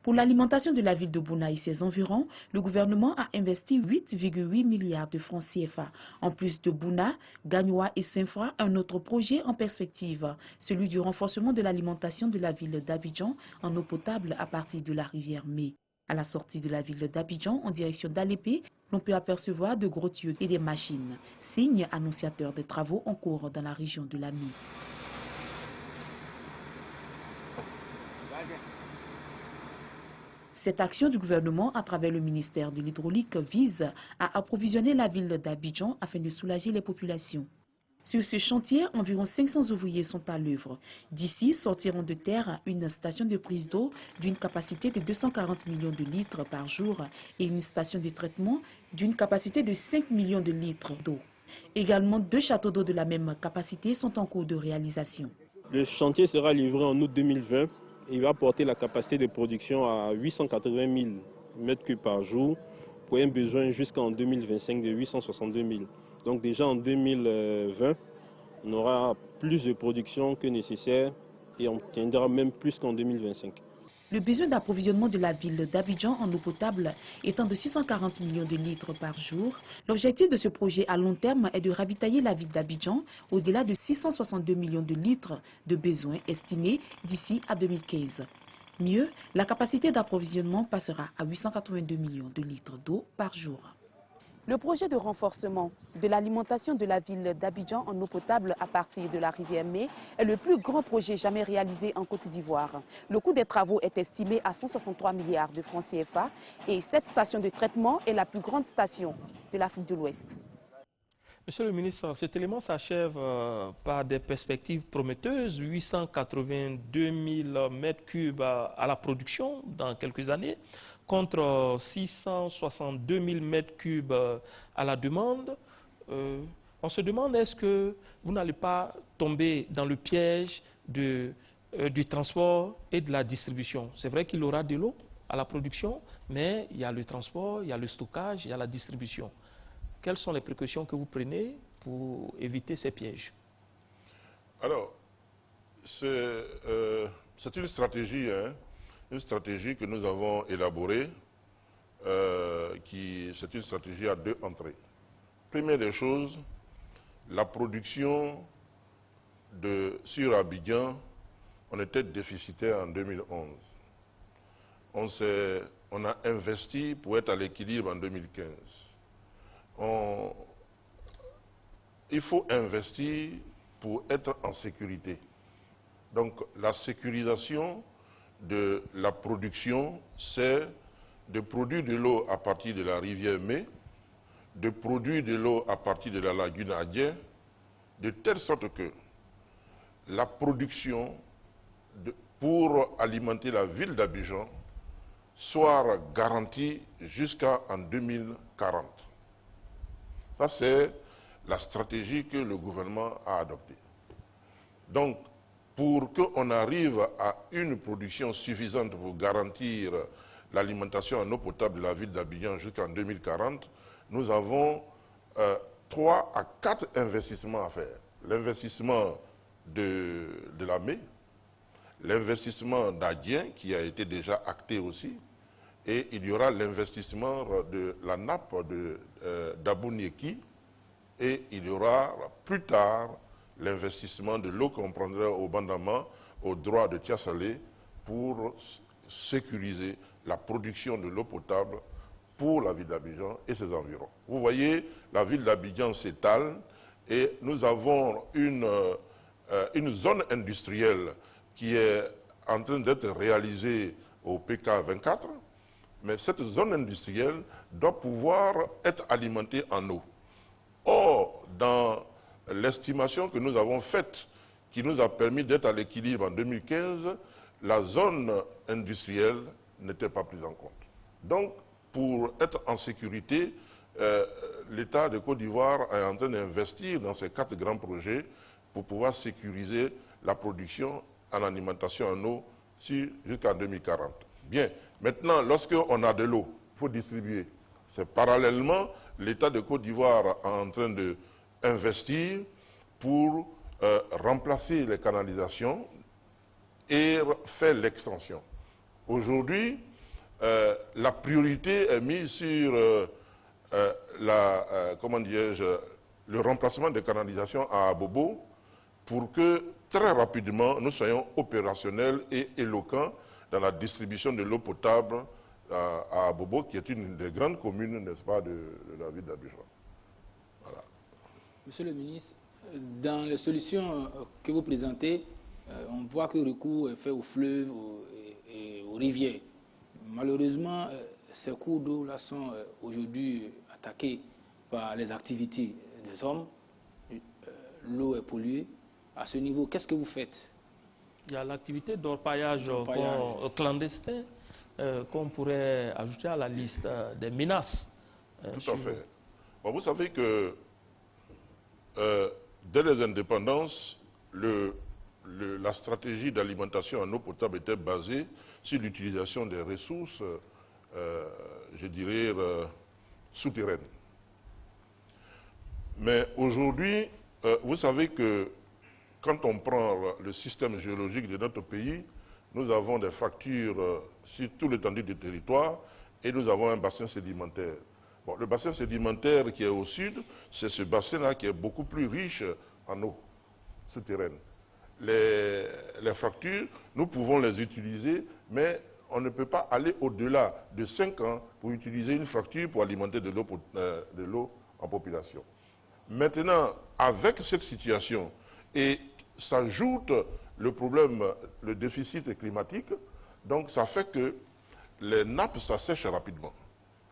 [SPEAKER 14] Pour l'alimentation de la ville de Bouna et ses environs, le gouvernement a investi 8,8 milliards de francs CFA. En plus de Bouna, Gagnoa et Saint-Fra, un autre projet en perspective, celui du renforcement de l'alimentation de la ville d'Abidjan en eau potable à partir de la rivière Mé. À la sortie de la ville d'Abidjan, en direction d'Alépé, l'on peut apercevoir de gros tuyaux et des machines, signe annonciateur des travaux en cours dans la région de la Mé. Cette action du gouvernement à travers le ministère de l'Hydraulique vise à approvisionner la ville d'Abidjan afin de soulager les populations. Sur ce chantier, environ 500 ouvriers sont à l'œuvre. D'ici sortiront de terre une station de prise d'eau d'une capacité de 240 millions de litres par jour et une station de traitement d'une capacité de 5 millions de litres d'eau. Également, 2 châteaux d'eau de la même capacité sont en cours de réalisation.
[SPEAKER 18] Le chantier sera livré en août 2020. Il va porter la capacité de production à 880 000 m3 par jour pour un besoin jusqu'en 2025 de 862 000. Donc déjà en 2020, on aura plus de production que nécessaire et on tiendra même plus qu'en 2025.
[SPEAKER 14] Le besoin d'approvisionnement de la ville d'Abidjan en eau potable étant de 640 millions de litres par jour, l'objectif de ce projet à long terme est de ravitailler la ville d'Abidjan au-delà de 662 millions de litres de besoins estimés d'ici à 2015. Mieux, la capacité d'approvisionnement passera à 882 millions de litres d'eau par jour. Le projet de renforcement de l'alimentation de la ville d'Abidjan en eau potable à partir de la rivière Mé est le plus grand projet jamais réalisé en Côte d'Ivoire. Le coût des travaux est estimé à 163 milliards de francs CFA et cette station de traitement est la plus grande station de l'Afrique de l'Ouest.
[SPEAKER 1] Monsieur le ministre, cet élément s'achève par des perspectives prometteuses, 882 000 m3 à la production dans quelques années, contre 662 000 m3 à la demande. On se demande, est-ce que vous n'allez pas tomber dans le piège du transport et de la distribution? C'est vrai qu'il y aura de l'eau à la production, mais il y a le transport, il y a le stockage, il y a la distribution. Quelles sont les précautions que vous prenez pour éviter ces pièges?
[SPEAKER 3] Alors, c'est une stratégie une stratégie que nous avons élaborée, c'est une stratégie à 2 entrées. Première des choses, la production sur Abidjan, on était déficitaire en 2011. On a investi pour être à l'équilibre en 2015. Il faut investir pour être en sécurité. Donc la sécurisation de la production, c'est de produire de l'eau à partir de la rivière Mé, de produire de l'eau à partir de la lagune Adien, de telle sorte que la production pour alimenter la ville d'Abidjan soit garantie jusqu'en 2040. Ça, c'est la stratégie que le gouvernement a adoptée. Donc, pour qu'on arrive à une production suffisante pour garantir l'alimentation en eau potable de la ville d'Abidjan jusqu'en 2040, nous avons 3 à 4 investissements à faire. L'investissement de la Mé, l'investissement d'Adien, qui a été déjà acté aussi, et il y aura l'investissement de la nappe d'Abounieki, et il y aura plus tard l'investissement de l'eau qu'on prendra au Bandama, au droit de Tiasalé, pour sécuriser la production de l'eau potable pour la ville d'Abidjan et ses environs. Vous voyez, la ville d'Abidjan s'étale et nous avons une zone industrielle qui est en train d'être réalisée au PK 24, mais cette zone industrielle doit pouvoir être alimentée en eau. Or, dans l'estimation que nous avons faite, qui nous a permis d'être à l'équilibre en 2015, la zone industrielle n'était pas prise en compte. Donc, pour être en sécurité, l'État de Côte d'Ivoire est en train d'investir dans ces 4 grands projets pour pouvoir sécuriser la production en alimentation en eau jusqu'en 2040. Bien, maintenant, lorsqu'on a de l'eau, il faut distribuer. C'est parallèlement, l'État de Côte d'Ivoire est en train d'investir pour remplacer les canalisations et faire l'extension. Aujourd'hui, la priorité est mise sur le remplacement des canalisations à Abobo pour que très rapidement nous soyons opérationnels et éloquents dans la distribution de l'eau potable à Abobo, qui est une des grandes communes, n'est-ce pas, de la ville d'Abidjan. Voilà.
[SPEAKER 11] Monsieur le ministre, dans les solutions que vous présentez, on voit que le recours est fait aux fleuves et aux rivières. Malheureusement, ces cours d'eau-là sont aujourd'hui attaqués par les activités des hommes. L'eau est polluée. À ce niveau, qu'est-ce que vous faites?
[SPEAKER 1] Il y a l'activité d'orpaillage clandestin qu'on pourrait ajouter à la liste des menaces.
[SPEAKER 3] Tout à fait. Bon, vous savez que dès les indépendances, la stratégie d'alimentation en eau potable était basée sur l'utilisation des ressources, je dirais, souterraines. Mais aujourd'hui, vous savez que quand on prend le système géologique de notre pays, nous avons des fractures sur tout l'étendue du territoire et nous avons un bassin sédimentaire. Bon, le bassin sédimentaire qui est au sud, c'est ce bassin-là qui est beaucoup plus riche en eau souterraine. Les fractures, nous pouvons les utiliser, mais on ne peut pas aller au-delà de 5 ans pour utiliser une fracture pour alimenter de l'eau en population. Maintenant, avec cette situation, et s'ajoute le problème, le déficit climatique, donc ça fait que les nappes s'assèchent rapidement.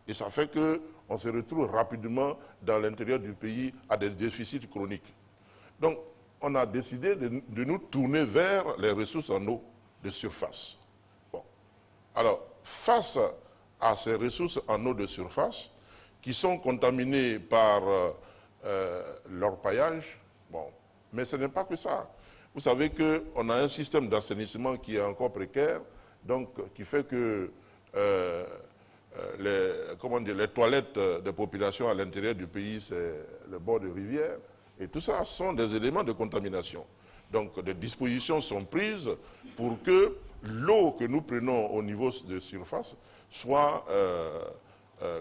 [SPEAKER 3] Et ça fait qu'on se retrouve rapidement dans l'intérieur du pays à des déficits chroniques. Donc, on a décidé de nous tourner vers les ressources en eau de surface. Bon. Alors, face à ces ressources en eau de surface, qui sont contaminées par l'orpaillage, bon, mais ce n'est pas que ça. Vous savez qu'on a un système d'assainissement qui est encore précaire, donc qui fait que les toilettes des populations à l'intérieur du pays, c'est le bord de rivière, et tout ça sont des éléments de contamination. Donc des dispositions sont prises pour que l'eau que nous prenons au niveau de surface soit,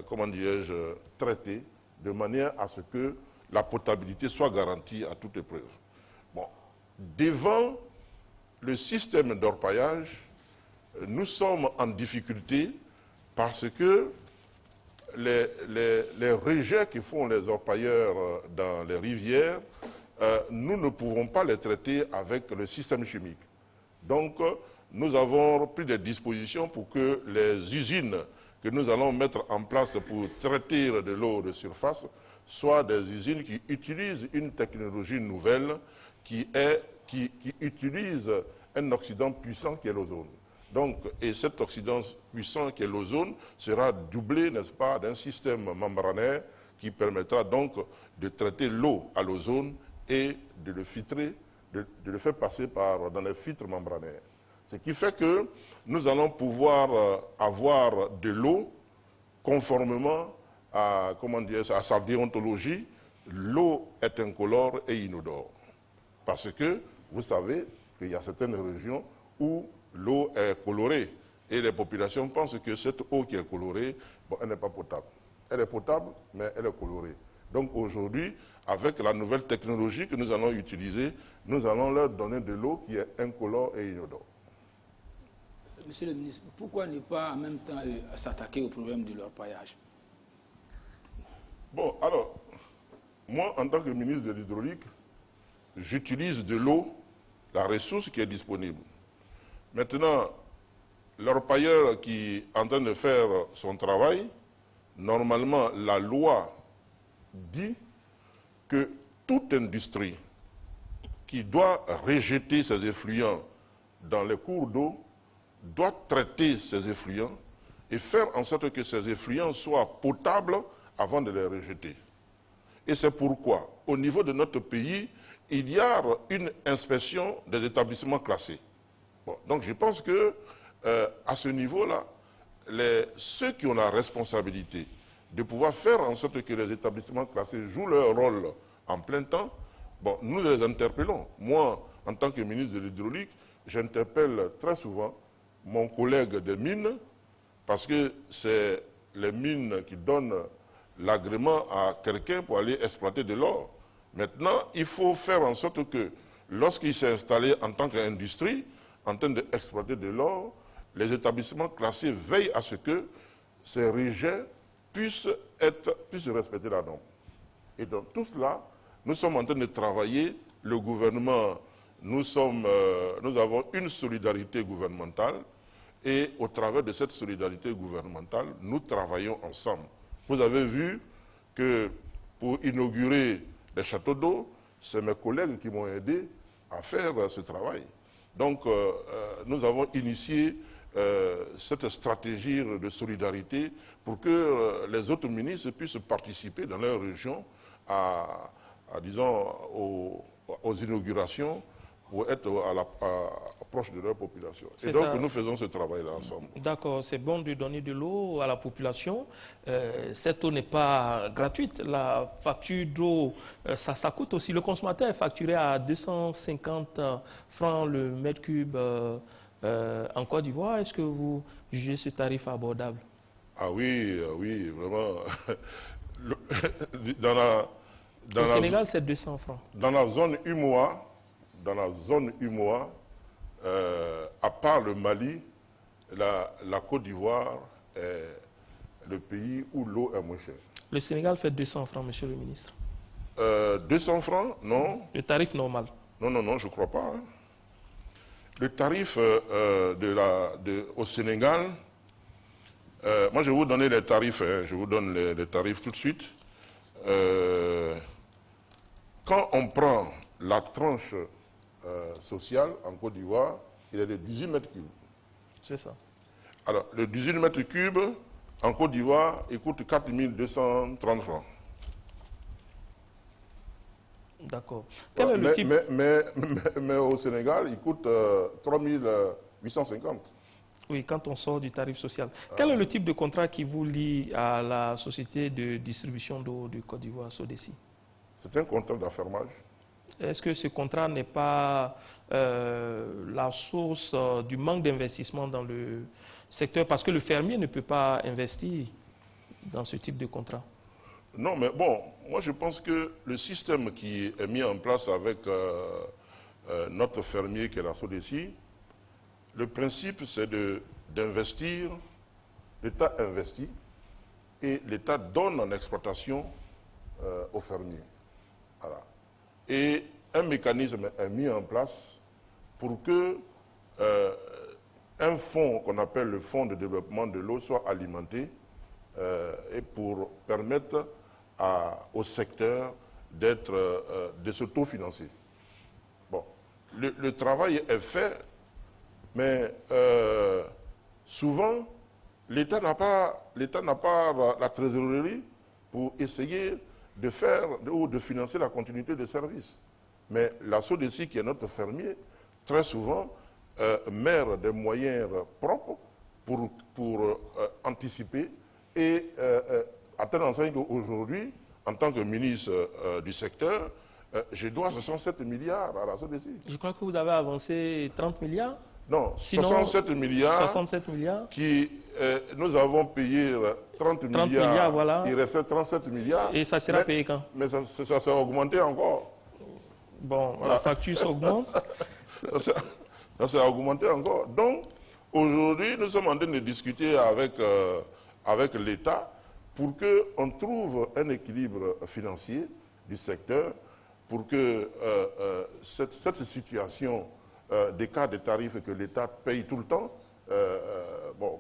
[SPEAKER 3] comment dirais-je, traitée de manière à ce que la potabilité soit garantie à toute épreuve. Bon, devant le système d'orpaillage, nous sommes en difficulté parce que les rejets que font les orpailleurs dans les rivières, nous ne pouvons pas les traiter avec le système chimique. Donc, nous avons pris des dispositions pour que les usines que nous allons mettre en place pour traiter de l'eau de surface soient des usines qui utilisent une technologie nouvelle qui utilise un oxydant puissant qui est l'ozone. Donc, et cet oxydant puissant qui est l'ozone sera doublé, n'est-ce pas, d'un système membranaire qui permettra donc de traiter l'eau à l'ozone et de le filtrer, de le faire passer dans les filtres membranaires. Ce qui fait que nous allons pouvoir avoir de l'eau conformément à, comment dire, à sa déontologie. L'eau est incolore et inodore. Parce que vous savez qu'il y a certaines régions où l'eau est colorée et les populations pensent que cette eau qui est colorée, bon, elle n'est pas potable. Elle est potable, mais elle est colorée. Donc aujourd'hui, avec la nouvelle technologie que nous allons utiliser, nous allons leur donner de l'eau qui est incolore et inodore.
[SPEAKER 11] Monsieur le ministre, pourquoi ne pas en même temps s'attaquer au problème de l'orpaillage?
[SPEAKER 3] Bon, alors, moi, en tant que ministre de l'Hydraulique, j'utilise de l'eau, la ressource qui est disponible. Maintenant, l'orpailleur qui est en train de faire son travail, normalement, la loi dit que toute industrie qui doit rejeter ses effluents dans les cours d'eau doit traiter ces effluents et faire en sorte que ces effluents soient potables avant de les rejeter. Et c'est pourquoi, au niveau de notre pays, il y a une inspection des établissements classés. Bon, donc je pense que à ce niveau-là, ceux qui ont la responsabilité de pouvoir faire en sorte que les établissements classés jouent leur rôle en plein temps, bon, nous les interpellons. Moi, en tant que ministre de l'Hydraulique, j'interpelle très souvent mon collègue des mines, parce que c'est les mines qui donnent l'agrément à quelqu'un pour aller exploiter de l'or. Maintenant, il faut faire en sorte que lorsqu'il s'est installé en tant qu'industrie, en train d'exploiter de l'or, les établissements classés veillent à ce que ces rejets puissent respecter la norme. Et dans tout cela, nous sommes en train de travailler, le gouvernement, nous avons une solidarité gouvernementale et au travers de cette solidarité gouvernementale, nous travaillons ensemble. Vous avez vu que pour inaugurer les châteaux d'eau, c'est mes collègues qui m'ont aidé à faire ce travail. Donc, nous avons initié cette stratégie de solidarité pour que les autres ministres puissent participer dans leur région disons, aux inaugurations pour être proche de leur population. Et donc, nous faisons ce travail-là ensemble.
[SPEAKER 1] D'accord, c'est bon de donner de l'eau à la population. Cette eau n'est pas gratuite. La facture d'eau, ça coûte aussi. Le consommateur est facturé à 250 francs le mètre cube en Côte d'Ivoire. Est-ce que vous jugez ce tarif abordable?
[SPEAKER 3] Ah oui, vraiment.
[SPEAKER 1] Au Sénégal, c'est 200 francs.
[SPEAKER 3] Dans la zone UMOA, à part le Mali, la Côte d'Ivoire est le pays où l'eau est moins chère.
[SPEAKER 1] Le Sénégal fait 200 francs, monsieur le ministre.
[SPEAKER 3] 200 francs, non.
[SPEAKER 1] Le tarif normal.
[SPEAKER 3] Non, je ne crois pas. Hein. Le tarif au Sénégal, moi je vais vous donner les tarifs, hein, je vous donne les tarifs tout de suite. Quand on prend la tranche sociale en Côte d'Ivoire, il est de 18 mètres cubes.
[SPEAKER 1] C'est ça.
[SPEAKER 3] Alors, le 18 mètres cubes en Côte d'Ivoire, il coûte 4 230 francs.
[SPEAKER 1] D'accord.
[SPEAKER 3] Mais au Sénégal, il coûte 3 850.
[SPEAKER 1] Oui, quand on sort du tarif social. Quel est le type de contrat qui vous lie à la société de distribution d'eau de Côte d'Ivoire, Sodeci?
[SPEAKER 3] C'est un contrat d'affermage.
[SPEAKER 1] Est-ce que ce contrat n'est pas la source du manque d'investissement dans le secteur? Parce que le fermier ne peut pas investir dans ce type de contrat.
[SPEAKER 3] Non, mais bon, moi je pense que le système qui est mis en place avec notre fermier qui est la SODECI, le principe c'est d'investir, l'État investit et l'État donne en exploitation aux fermiers. Voilà. Et un mécanisme est mis en place pour que un fonds qu'on appelle le fonds de développement de l'eau soit alimenté et pour permettre au secteur de s'autofinancer. Bon, le travail est fait, mais souvent l'État n'a pas la trésorerie pour essayer de faire ou de financer la continuité des services. Mais la SODECI, qui est notre fermier, très souvent met des moyens propres pour anticiper et à telle enseigne qu'aujourd'hui, en tant que ministre du secteur, je dois 67 milliards à la SODECI.
[SPEAKER 1] Je crois que vous avez avancé 30 milliards.
[SPEAKER 3] Non,
[SPEAKER 1] sinon,
[SPEAKER 3] 67 milliards qui, nous avons payé 30 milliards,
[SPEAKER 1] voilà.
[SPEAKER 3] Il restait 37 milliards.
[SPEAKER 1] Et ça sera payé quand?
[SPEAKER 3] Mais ça s'est augmenté encore.
[SPEAKER 1] Bon, voilà. La facture s'augmente.
[SPEAKER 3] Ça s'est augmenté encore. Donc, aujourd'hui, nous sommes en train de discuter avec l'État pour qu'on trouve un équilibre financier du secteur pour que cette situation des cas de tarifs que l'État paye tout le temps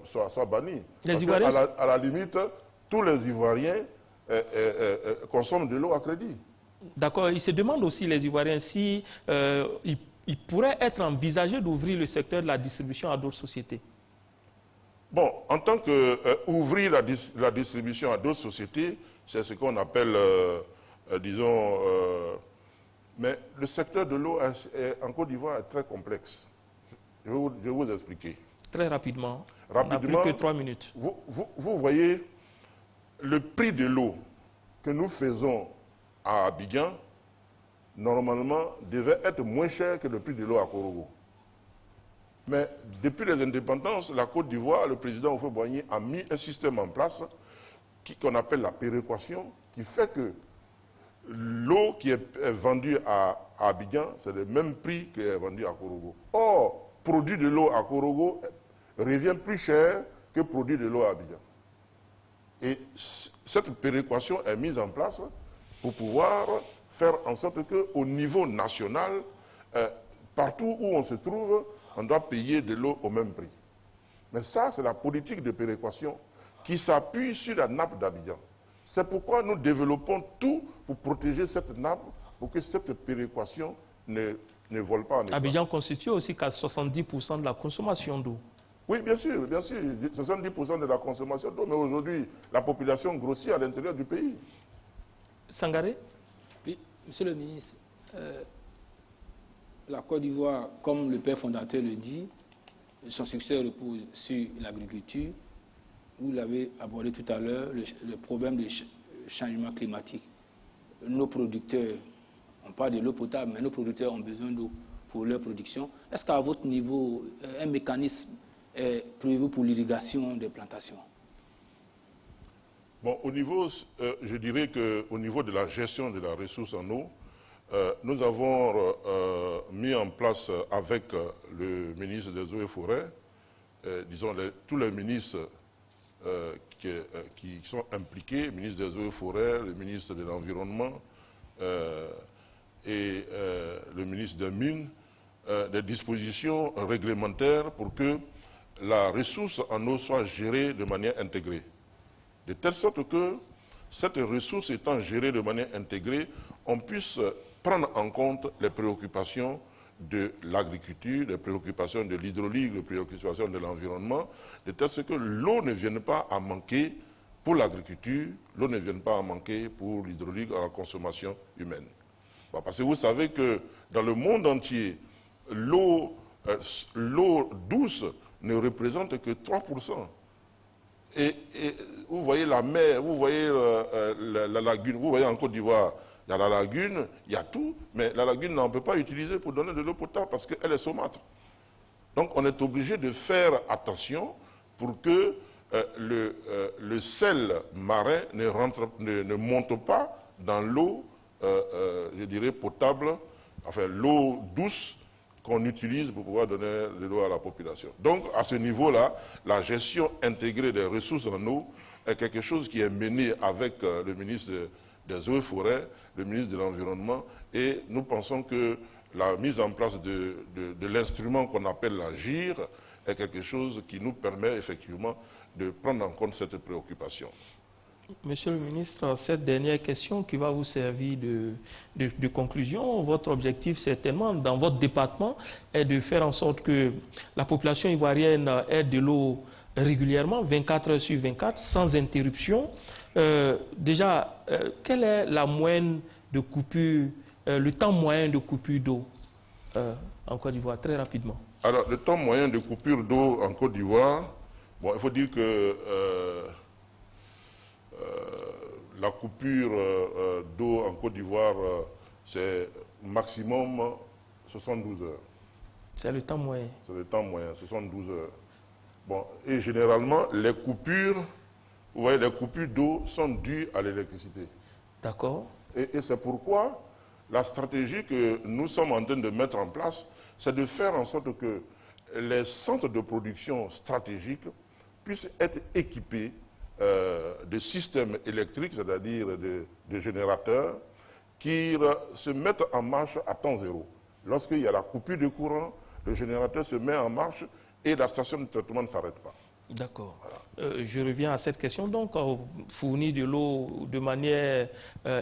[SPEAKER 3] soit bannie. À la limite, tous les Ivoiriens consomment de l'eau à crédit.
[SPEAKER 1] D'accord. Ils se demandent aussi, les Ivoiriens, si il pourrait être envisagé d'ouvrir le secteur de la distribution à d'autres sociétés.
[SPEAKER 3] Bon, en tant qu'ouvrir la distribution à d'autres sociétés, c'est ce qu'on appelle, disons, mais le secteur de l'eau en Côte d'Ivoire est très complexe. Je vais vous expliquer.
[SPEAKER 1] Très rapidement. On n'a plus que 3 minutes.
[SPEAKER 3] Vous voyez, le prix de l'eau que nous faisons à Abidjan, normalement, devait être moins cher que le prix de l'eau à Korogo. Mais depuis les indépendances, la Côte d'Ivoire, le président Houphouët-Boigny a mis un système en place qu'on appelle la péréquation, qui fait que l'eau qui est vendue à Abidjan, c'est le même prix qui est vendu à Korogo. Or, produit de l'eau à Korogo revient plus cher que produit de l'eau à Abidjan. Et cette péréquation est mise en place pour pouvoir faire en sorte qu'au niveau national, partout où on se trouve, on doit payer de l'eau au même prix. Mais ça, c'est la politique de péréquation qui s'appuie sur la nappe d'Abidjan. C'est pourquoi nous développons tout pour protéger cette nappe, pour que cette péréquation ne vole pas en état.
[SPEAKER 1] Abidjan constitue aussi 70% de la consommation d'eau.
[SPEAKER 3] Oui, bien sûr, 70% de la consommation d'eau, mais aujourd'hui, la population grossit à l'intérieur du pays.
[SPEAKER 1] Sangaré?
[SPEAKER 11] Oui, monsieur le ministre, la Côte d'Ivoire, comme le père fondateur le dit, son succès repose sur l'agriculture. Vous l'avez abordé tout à l'heure, le problème du changement climatique. Nos producteurs, on parle de l'eau potable, mais nos producteurs ont besoin d'eau pour leur production. Est-ce qu'à votre niveau, un mécanisme est prévu pour l'irrigation des plantations?
[SPEAKER 3] Bon, je dirais qu'au niveau de la gestion de la ressource en eau, nous avons mis en place avec le ministre des Eaux et Forêts, disons tous les ministres qui sont impliqués, le ministre des Eaux et Forêts, le ministre de l'Environnement et le ministre des Mines, des dispositions réglementaires pour que la ressource en eau soit gérée de manière intégrée. De telle sorte que cette ressource étant gérée de manière intégrée, on puisse prendre en compte les préoccupations de l'agriculture, les préoccupations de l'hydraulique, les préoccupations de l'environnement, de telle sorte que l'eau ne vienne pas à manquer pour l'agriculture, l'eau ne vienne pas à manquer pour l'hydraulique à la consommation humaine. Bon, parce que vous savez que dans le monde entier, l'eau douce ne représente que 3%. Et vous voyez la mer, vous voyez la lagune, vous voyez en Côte d'Ivoire, il y a la lagune, il y a tout, mais la lagune, on ne peut pas utiliser pour donner de l'eau potable parce qu'elle est saumâtre. Donc on est obligé de faire attention pour que le sel marin ne monte pas dans l'eau, je dirais, potable, enfin l'eau douce qu'on utilise pour pouvoir donner de l'eau à la population. Donc à ce niveau-là, la gestion intégrée des ressources en eau est quelque chose qui est mené avec le ministre des Eaux et Forêts, le ministre de l'Environnement, et nous pensons que la mise en place de l'instrument qu'on appelle la GIR est quelque chose qui nous permet effectivement de prendre en compte cette préoccupation.
[SPEAKER 1] Monsieur le ministre, cette dernière question qui va vous servir de conclusion, votre objectif certainement dans votre département est de faire en sorte que la population ivoirienne ait de l'eau régulièrement, 24 heures sur 24, sans interruption. Déjà, quelle est la moyenne de coupure, le temps moyen de coupure d'eau en Côte d'Ivoire, très rapidement?
[SPEAKER 3] Alors, le temps moyen de coupure d'eau en Côte d'Ivoire, bon, il faut dire que la coupure d'eau en Côte d'Ivoire, c'est maximum 72 heures.
[SPEAKER 1] C'est le temps moyen.
[SPEAKER 3] C'est le temps moyen, 72 heures. Bon, et généralement, les coupures, vous voyez, les coupures d'eau sont dues à l'électricité.
[SPEAKER 1] D'accord.
[SPEAKER 3] Et c'est pourquoi la stratégie que nous sommes en train de mettre en place, c'est de faire en sorte que les centres de production stratégiques puissent être équipés de systèmes électriques, c'est-à-dire de générateurs, qui se mettent en marche à temps zéro. Lorsqu'il y a la coupure de courant, le générateur se met en marche et la station de traitement ne s'arrête pas.
[SPEAKER 1] D'accord. Voilà. Je reviens à cette question. Donc, fournir de l'eau de manière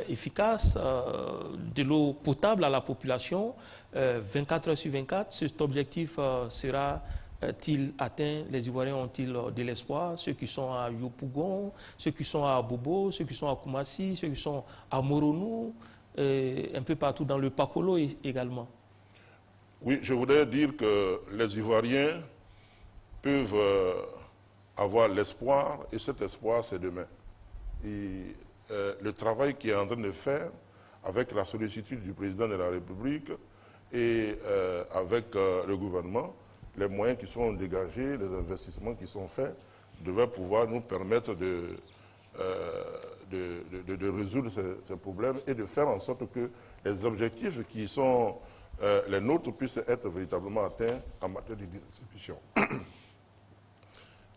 [SPEAKER 1] efficace, de l'eau potable à la population, 24 heures sur 24, cet objectif sera-t-il atteint? Les Ivoiriens ont-ils de l'espoir? Ceux qui sont à Yopougon, ceux qui sont à Bobo, ceux qui sont à Koumassi, ceux qui sont à Moronou, un peu partout dans le Pakolo également.
[SPEAKER 3] Oui, je voudrais dire que les Ivoiriens peuvent avoir l'espoir, et cet espoir, c'est demain. Et le travail qu'il est en train de faire, avec la sollicitude du président de la République et avec le gouvernement, les moyens qui sont dégagés, les investissements qui sont faits, devraient pouvoir nous permettre de résoudre ces problèmes et de faire en sorte que les objectifs qui sont les nôtres puissent être véritablement atteints en matière de distribution.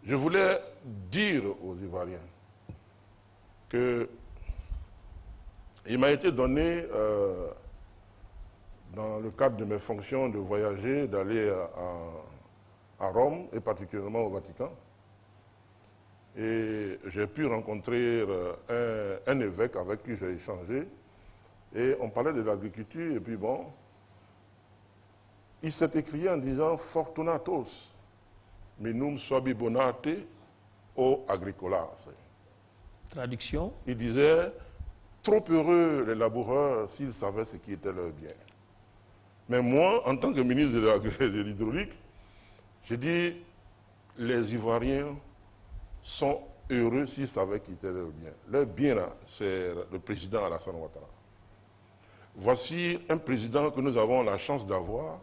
[SPEAKER 3] Je voulais dire aux Ivoiriens qu'il m'a été donné, dans le cadre de mes fonctions de voyager, d'aller à Rome et particulièrement au Vatican. Et j'ai pu rencontrer un évêque avec qui j'ai échangé et on parlait de l'agriculture et puis bon, il s'est écrié en disant « Fortunatos ». Minum sobibonate o agricolas.
[SPEAKER 1] Traduction.
[SPEAKER 3] Il disait, trop heureux les laboureurs s'ils savaient ce qui était leur bien. Mais moi, en tant que ministre de l'hydraulique, j'ai dit, les Ivoiriens sont heureux s'ils savaient qui était leur bien. Leur bien, là, c'est le président Alassane Ouattara. Voici un président que nous avons la chance d'avoir,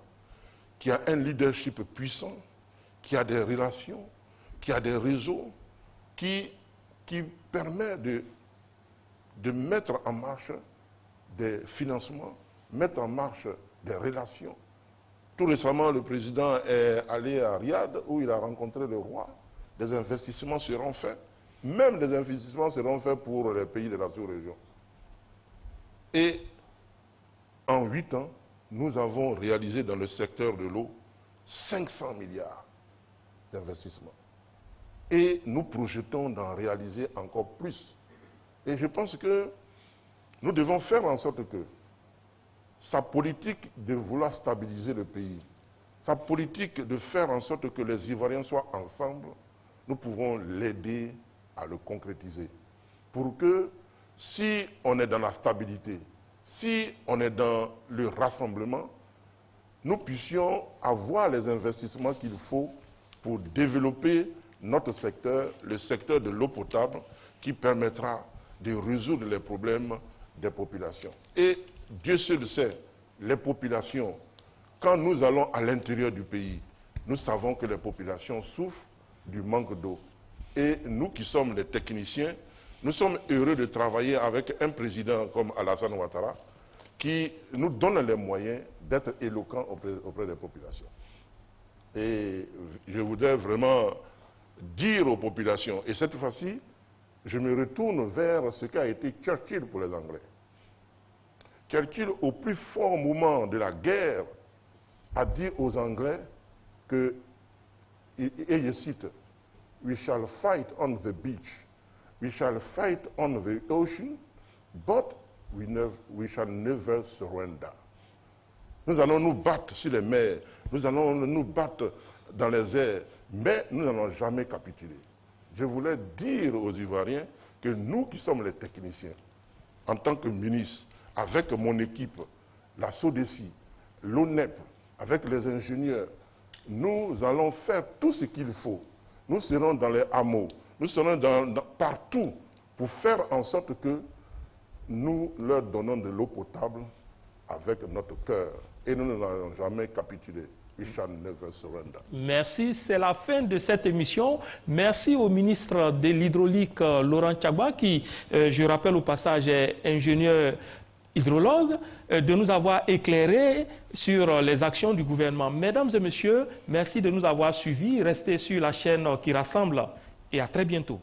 [SPEAKER 3] qui a un leadership puissant, qui a des relations, qui a des réseaux, qui permet de mettre en marche des financements, mettre en marche des relations. Tout récemment, le président est allé à Riyad, où il a rencontré le roi. Des investissements seront faits, même des investissements seront faits pour les pays de la sous-région. Et en 8 ans, nous avons réalisé dans le secteur de l'eau 500 milliards d'investissements. Et nous projetons d'en réaliser encore plus. Et je pense que nous devons faire en sorte que sa politique de vouloir stabiliser le pays, sa politique de faire en sorte que les Ivoiriens soient ensemble, nous pourrons l'aider à le concrétiser. Pour que, si on est dans la stabilité, si on est dans le rassemblement, nous puissions avoir les investissements qu'il faut pour développer notre secteur, le secteur de l'eau potable, qui permettra de résoudre les problèmes des populations. Et Dieu seul sait, les populations, quand nous allons à l'intérieur du pays, nous savons que les populations souffrent du manque d'eau. Et nous qui sommes les techniciens, nous sommes heureux de travailler avec un président comme Alassane Ouattara qui nous donne les moyens d'être éloquents auprès des populations. Et je voudrais vraiment dire aux populations, et cette fois-ci, je me retourne vers ce qu'a été Churchill pour les Anglais. Churchill, au plus fort moment de la guerre, a dit aux Anglais que, et je cite, « We shall fight on the beach, we shall fight on the ocean, but we shall never surrender. » Nous allons nous battre sur les mers, nous allons nous battre dans les airs, mais nous n'allons jamais capituler. Je voulais dire aux Ivoiriens que nous qui sommes les techniciens, en tant que ministre, avec mon équipe, la SODECI, l'ONEP, avec les ingénieurs, nous allons faire tout ce qu'il faut. Nous serons dans les hameaux, nous serons partout pour faire en sorte que nous leur donnons de l'eau potable avec notre cœur. Et nous n'allons jamais capituler. We shall never surrender.
[SPEAKER 1] Merci, c'est la fin de cette émission. Merci au ministre de l'Hydraulique, Laurent Tchagba, qui, je rappelle au passage, est ingénieur hydrologue, de nous avoir éclairé sur les actions du gouvernement. Mesdames et messieurs, merci de nous avoir suivis. Restez sur la chaîne qui rassemble et à très bientôt.